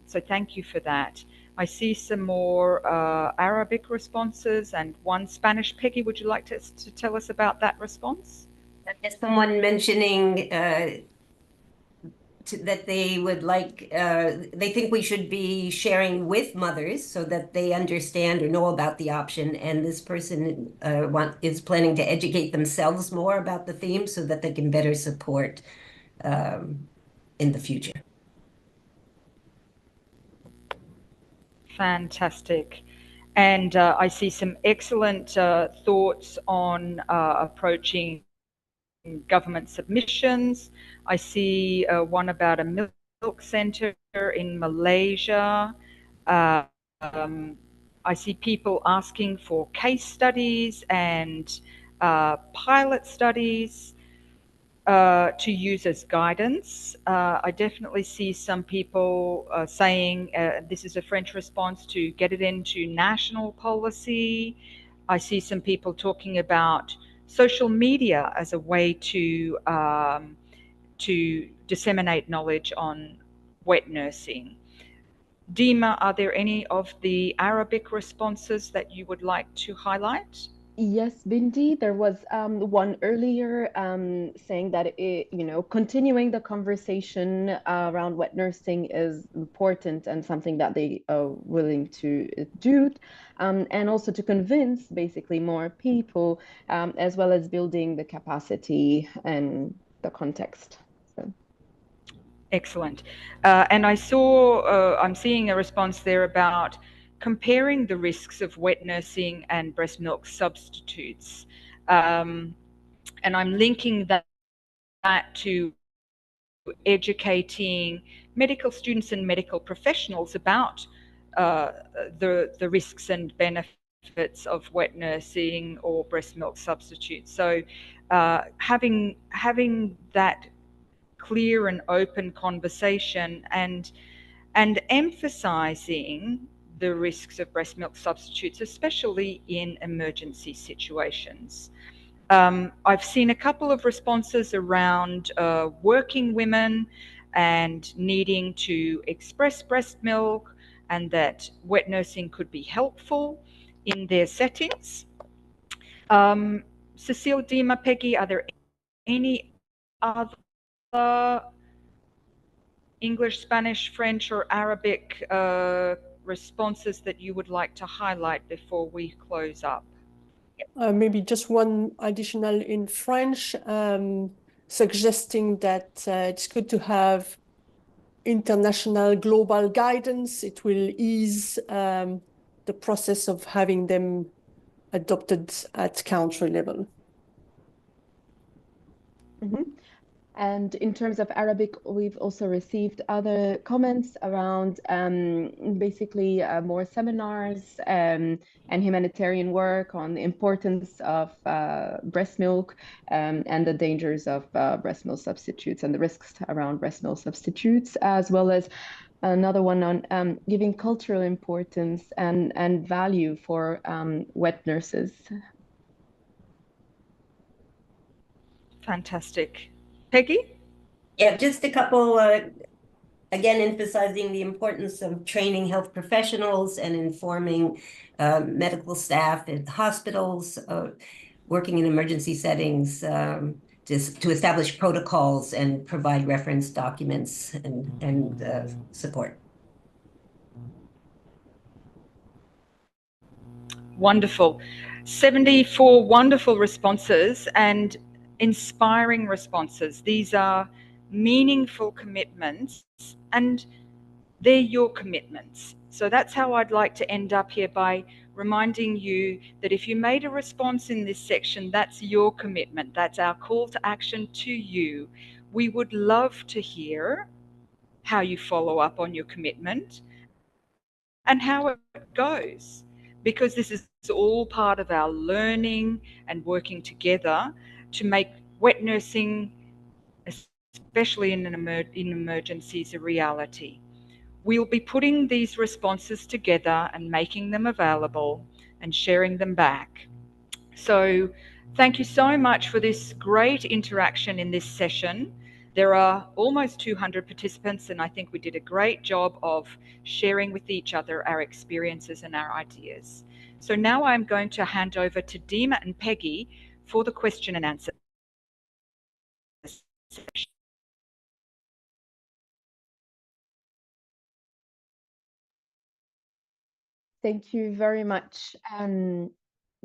[SPEAKER 5] So thank you for that. I see some more Arabic responses and one Spanish. Peggy, would you like to tell us about that response?
[SPEAKER 6] There's someone mentioning that they would like, they think we should be sharing with mothers so that they understand or know about the option. And this person is planning to educate themselves more about the theme so that they can better support in the future.
[SPEAKER 5] Fantastic. And I see some excellent thoughts on approaching government submissions. I see one about a milk center in Malaysia. I see people asking for case studies and pilot studies to use as guidance. I definitely see some people saying this is a French response to get it into national policy. I see some people talking about social media as a way to disseminate knowledge on wet nursing. Dima, are there any of the Arabic responses that you would like to highlight?
[SPEAKER 1] Yes, Bindi, there was one earlier saying that continuing the conversation around wet nursing is important and something that they are willing to do, and also to convince basically more people, as well as building the capacity and the context. So.
[SPEAKER 5] Excellent. And I'm seeing a response there about comparing the risks of wet nursing and breast milk substitutes. And I'm linking that to educating medical students and medical professionals about the risks and benefits of wet nursing or breast milk substitutes. So having that clear and open conversation and emphasizing the risks of breast milk substitutes, especially in emergency situations. I've seen a couple of responses around working women and needing to express breast milk, and that wet nursing could be helpful in their settings. Cecile, Dima, Peggy, are there any other English, Spanish, French, or Arabic responses that you would like to highlight before we close up?
[SPEAKER 7] Maybe just one additional in French, suggesting that it's good to have international global guidance. It will ease the process of having them adopted at country level.
[SPEAKER 1] Mm-hmm. And in terms of Arabic, we've also received other comments around basically more seminars and humanitarian work on the importance of breast milk and the dangers of breast milk substitutes and the risks around breast milk substitutes, as well as another one on giving cultural importance and value for wet nurses.
[SPEAKER 5] Fantastic. Peggy?
[SPEAKER 6] Yeah, just a couple, again, emphasizing the importance of training health professionals and informing medical staff at hospitals, working in emergency settings, to establish protocols and provide reference documents and support.
[SPEAKER 5] Wonderful. 74 wonderful responses and inspiring responses. These are meaningful commitments, and they're your commitments. So that's how I'd like to end up here, by reminding you that if you made a response in this section, that's your commitment. That's our call to action to you. We would love to hear how you follow up on your commitment and how it goes, because this is all part of our learning and working together to make wet nursing, especially in emergencies, a reality. We'll be putting these responses together and making them available and sharing them back. So thank you so much for this great interaction in this session. There are almost 200 participants, and I think we did a great job of sharing with each other our experiences and our ideas. So now I'm going to hand over to Dima and Peggy for the question and answer section.
[SPEAKER 1] Thank you very much,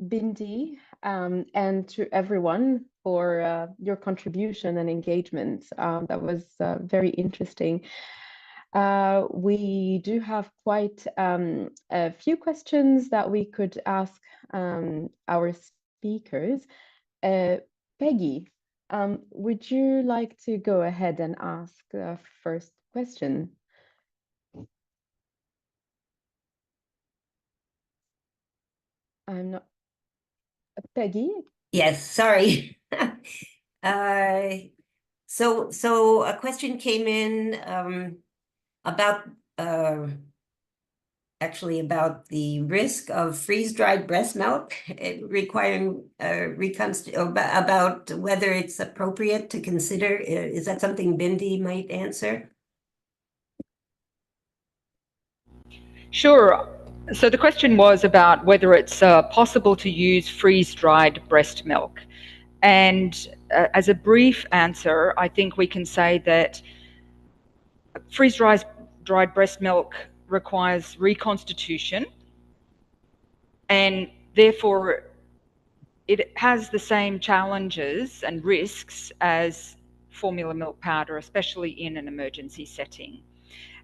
[SPEAKER 1] Bindi, and to everyone for your contribution and engagement. That was very interesting. We do have quite a few questions that we could ask our speakers. Peggy, would you like to go ahead and ask the first question? I'm not... Peggy?
[SPEAKER 6] Yes, sorry. So a question came in about actually about the risk of freeze-dried breast milk requiring about whether it's appropriate to consider. Is that something Bindi might answer?
[SPEAKER 5] Sure. So the question was about whether it's possible to use freeze-dried breast milk. And as a brief answer, I think we can say that freeze-dried breast milk requires reconstitution, and therefore it has the same challenges and risks as formula milk powder, especially in an emergency setting.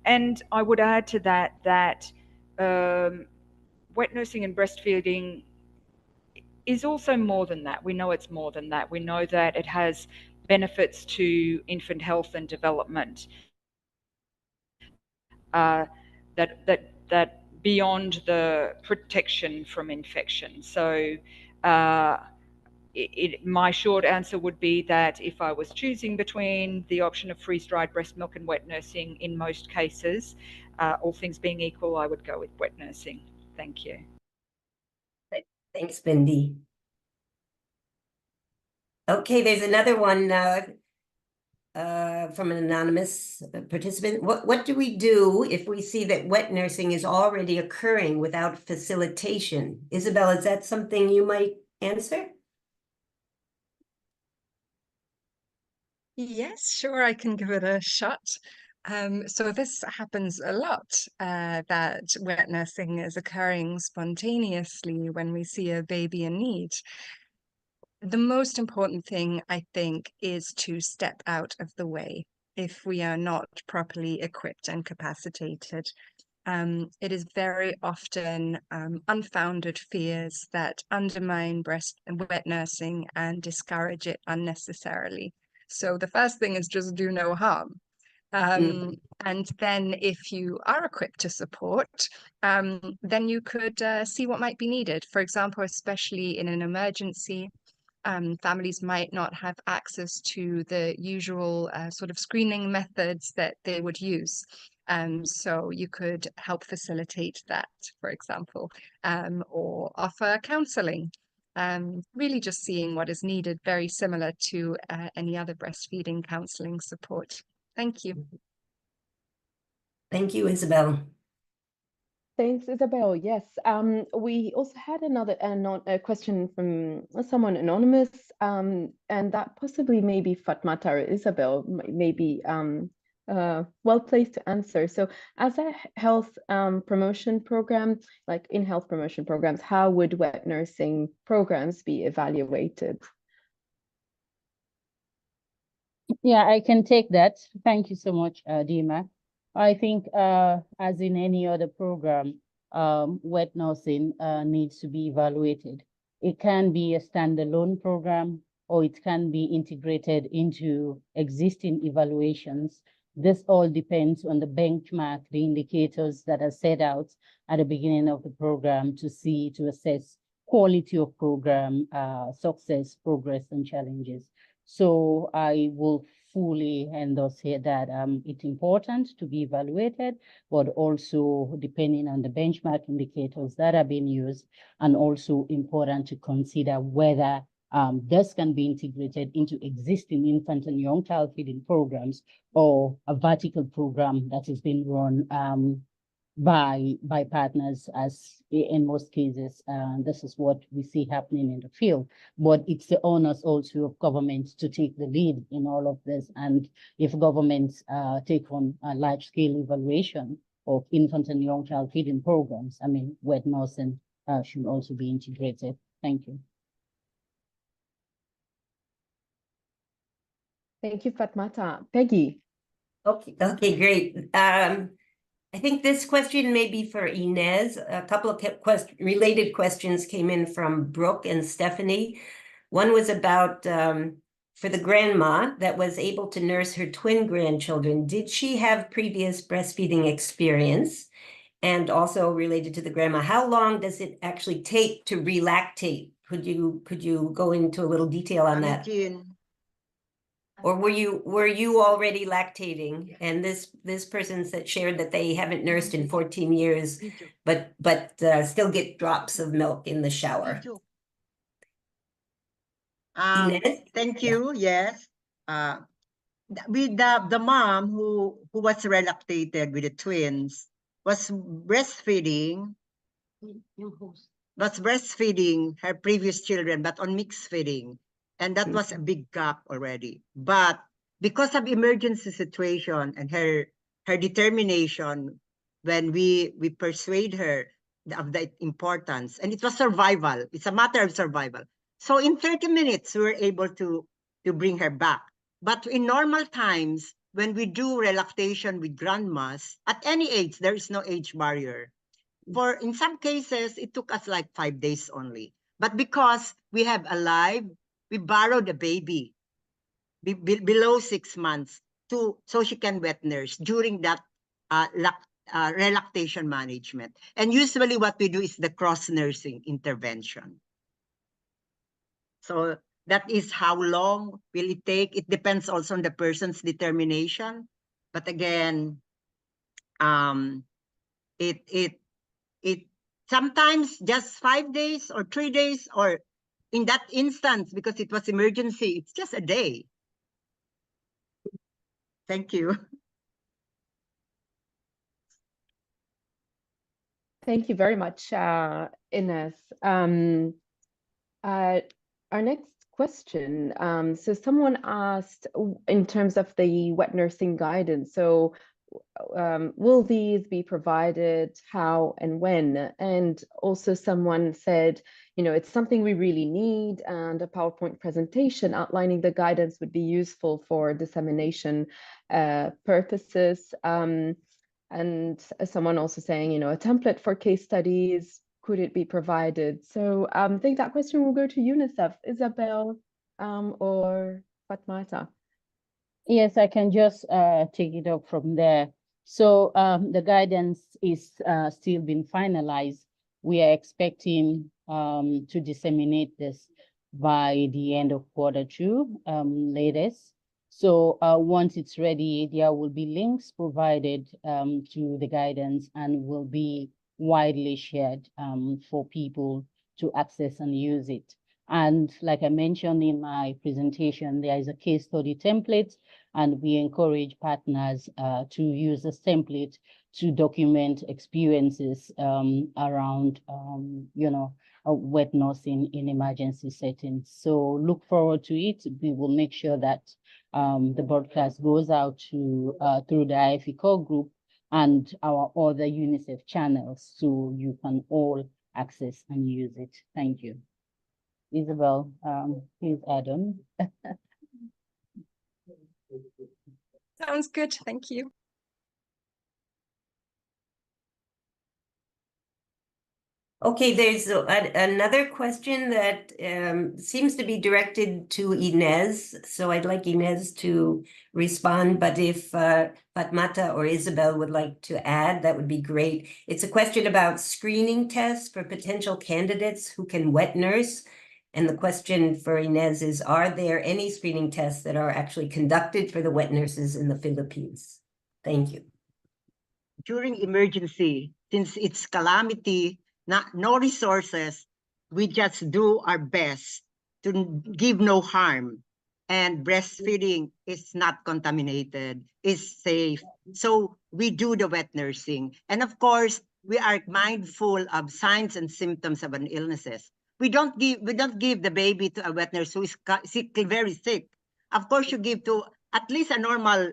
[SPEAKER 5] And I would add to that that wet nursing and breastfeeding is also more than that. We know it's more than that. We know that it has benefits to infant health and development, that beyond the protection from infection. So my short answer would be that if I was choosing between the option of freeze-dried breast milk and wet nursing, in most cases, all things being equal, I would go with wet nursing. Thank you.
[SPEAKER 6] Thanks, Bindi. Okay, there's another one from an anonymous participant. What do we do if we see that wet nursing is already occurring without facilitation? Isabel, is that something you might answer?
[SPEAKER 3] Yes, sure, I can give it a shot. So this happens a lot, that wet nursing is occurring spontaneously when we see a baby in need. The most important thing, I think, is to step out of the way if we are not properly equipped and capacitated. It is very often unfounded fears that undermine breast and wet nursing and discourage it unnecessarily. So the first thing is just do no harm. And then if you are equipped to support, then you could see what might be needed. For example, especially in an emergency, families might not have access to the usual sort of screening methods that they would use. So you could help facilitate that, for example, or offer counseling. Really just seeing what is needed, very similar to any other breastfeeding counseling support. Thank you.
[SPEAKER 6] Thank you, Isabel.
[SPEAKER 1] Thanks, Isabel. Yes, we also had another a question from someone anonymous, and that possibly maybe Fatmata or Isabel may be well placed to answer. So, as a health promotion program, like in health promotion programs, how would wet nursing programs be evaluated?
[SPEAKER 2] Yeah, I can take that. Thank you so much, Dima. I think as in any other program, wet nursing needs to be evaluated. It can be a standalone program, or it can be integrated into existing evaluations. This all depends on the benchmark, the indicators that are set out at the beginning of the program to assess quality of program, success, progress, and challenges. So I will fully endorse here that it's important to be evaluated, but also depending on the benchmark indicators that are being used, and also important to consider whether this can be integrated into existing infant and young child feeding programs, or a vertical program that is being run by partners, as in most cases. This is what we see happening in the field. But it's the onus also of governments to take the lead in all of this. And if governments take on a large-scale evaluation of infant and young child feeding programs, I mean, wet nursing should also be integrated. Thank you.
[SPEAKER 1] Thank you, Fatmata. Peggy.
[SPEAKER 6] Okay, great. I think this question may be for Inez. A couple of related questions came in from Brooke and Stephanie. One was about for the grandma that was able to nurse her twin grandchildren. Did she have previous breastfeeding experience? And also related to the grandma, how long does it actually take to relactate? Could you go into a little detail on that? Or were you already lactating? And this person shared that they haven't nursed in 14 years, but still get drops of milk in the shower.
[SPEAKER 4] Thank you. Yes. With the mom who was relactated with the twins was breastfeeding her previous children, but on mixed feeding. And that was a big gap already. But because of emergency situation and her determination, when we persuade her of the importance, and it was survival. It's a matter of survival. So in 30 minutes, we were able to bring her back. But in normal times, when we do relactation with grandmas, at any age, there is no age barrier. In some cases, it took us like 5 days only. But because we have we borrowed a baby below 6 months so she can wet nurse during that relactation management. And usually what we do is the cross nursing intervention. So that is how long will it take. It depends also on the person's determination. But again, It sometimes just 5 days or 3 days, or in that instance, because it was emergency, it's just a day. Thank you.
[SPEAKER 1] Thank you very much, Ines. Our next question. So someone asked in terms of the wet nursing guidance. So will these be provided, how and when? And also someone said, you know, it's something we really need, and a PowerPoint presentation outlining the guidance would be useful for dissemination purposes. And someone also saying, you know, a template for case studies, could it be provided? So I think that question will go to UNICEF, Isabel or Fatmata.
[SPEAKER 2] Yes, I can just take it up from there. So the guidance is still being finalized. We are expecting to disseminate this by the end of Q2 latest. So once it's ready, there will be links provided to the guidance and will be widely shared for people to access and use it. And like I mentioned in my presentation, there is a case study template, and we encourage partners to use this template to document experiences around, you know, wet nursing in emergency settings. So look forward to it. We will make sure that the broadcast goes out to through the IFE core group and our other UNICEF channels, so you can all access and use it. Thank you. Isabel, please add on.
[SPEAKER 3] Sounds good. Thank you.
[SPEAKER 6] Okay, there's another question that seems to be directed to Ines. So I'd like Ines to respond, but if Fatmata or Isabel would like to add, that would be great. It's a question about screening tests for potential candidates who can wet nurse. And the question for Ines is, are there any screening tests that are actually conducted for the wet nurses in the Philippines? Thank you.
[SPEAKER 4] During emergency, since it's calamity, no resources, we just do our best to give no harm. And breastfeeding is not contaminated, is safe. So we do the wet nursing. And of course, we are mindful of signs and symptoms of an illnesses. We don't give the baby to a wet nurse who is sick, very sick. Of course, you give to at least a normal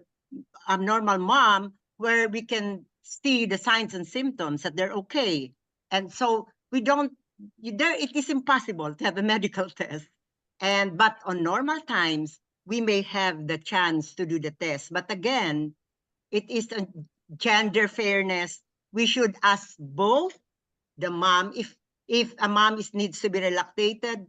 [SPEAKER 4] mom, where we can see the signs and symptoms that they're okay. And so we don't, it is impossible to have a medical test. But on normal times, we may have the chance to do the test. But again, it is a gender fairness. We should ask both the mom, if a mom needs to be relactated,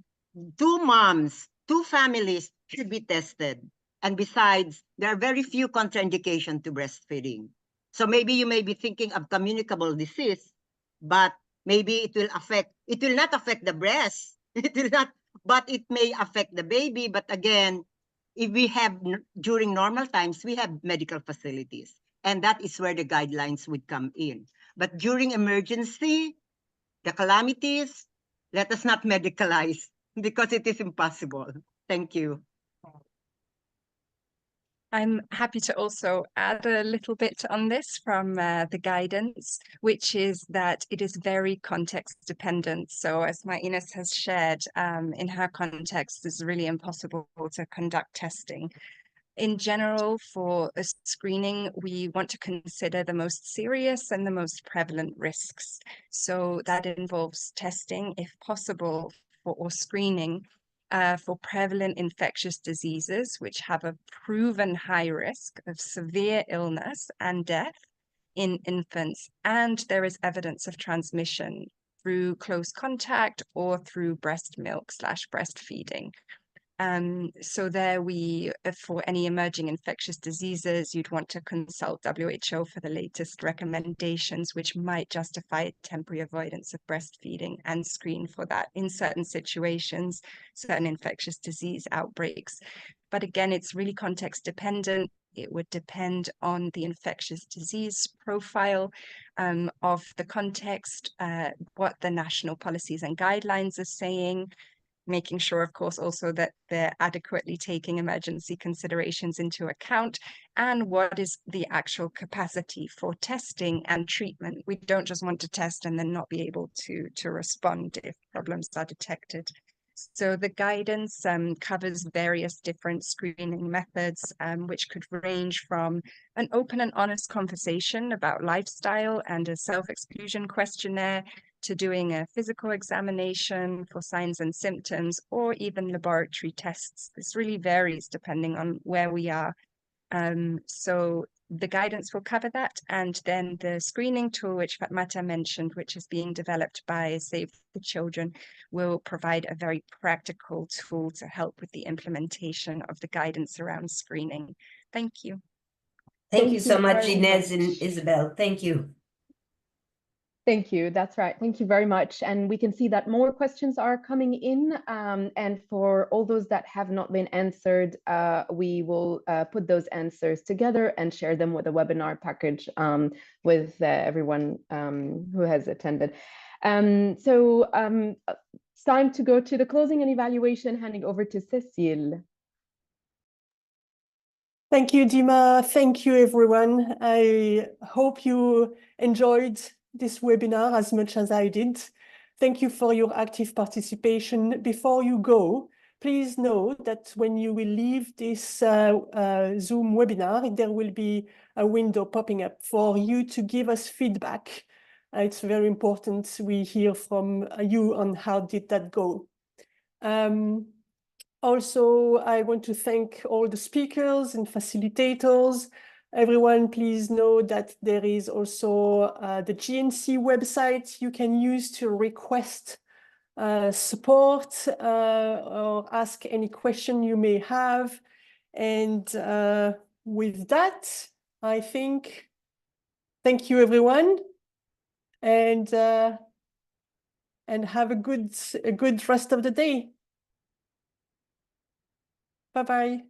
[SPEAKER 4] two families should be tested. And besides, there are very few contraindications to breastfeeding. So maybe you may be thinking of communicable disease, but maybe it will not affect the breast. It will not, but it may affect the baby. But again, if we have, during normal times, we have medical facilities. And that is where the guidelines would come in. But during emergency, the calamities, let us not medicalize, because it is impossible. Thank you.
[SPEAKER 3] I'm happy to also add a little bit on this from the guidance, which is that it is very context dependent. So as my Ines has shared, in her context, it's really impossible to conduct testing. In general, for a screening, we want to consider the most serious and the most prevalent risks. So that involves testing, if possible, or screening for prevalent infectious diseases, which have a proven high risk of severe illness and death in infants, and there is evidence of transmission through close contact or through breast milk / breastfeeding. So there for any emerging infectious diseases, you'd want to consult WHO for the latest recommendations, which might justify temporary avoidance of breastfeeding and screen for that in certain situations, certain infectious disease outbreaks. But again, it's really context dependent. It would depend on the infectious disease profile of the context, what the national policies and guidelines are saying, making sure, of course, also that they're adequately taking emergency considerations into account, and what is the actual capacity for testing and treatment. We don't just want to test and then not be able to respond if problems are detected. So the guidance covers various different screening methods, which could range from an open and honest conversation about lifestyle and a self-exclusion questionnaire to doing a physical examination for signs and symptoms, or even laboratory tests. This really varies depending on where we are. So the guidance will cover that. And then the screening tool, which Fatmata mentioned, which is being developed by Save the Children, will provide a very practical tool to help with the implementation of the guidance around screening. Thank you.
[SPEAKER 6] Thank you so much,
[SPEAKER 1] very
[SPEAKER 6] Inez and
[SPEAKER 1] much.
[SPEAKER 6] Isabel. Thank you.
[SPEAKER 1] Thank you. That's right. Thank you very much. And we can see that more questions are coming in. And for all those that have not been answered, we will put those answers together and share them with a webinar package with everyone who has attended. So it's time to go to the closing and evaluation, handing over to Cécile.
[SPEAKER 7] Thank you, Dima. Thank you, everyone. I hope you enjoyed this webinar as much as I did. Thank you for your active participation. Before you go, please know that when you will leave this Zoom webinar, there will be a window popping up for you to give us feedback. It's very important we hear from you on how did that go. Also, I want to thank all the speakers and facilitators. Everyone, please know that there is also the GNC website you can use to request support or ask any question you may have. And with that, I think, thank you, everyone, and have a good rest of the day. Bye-bye.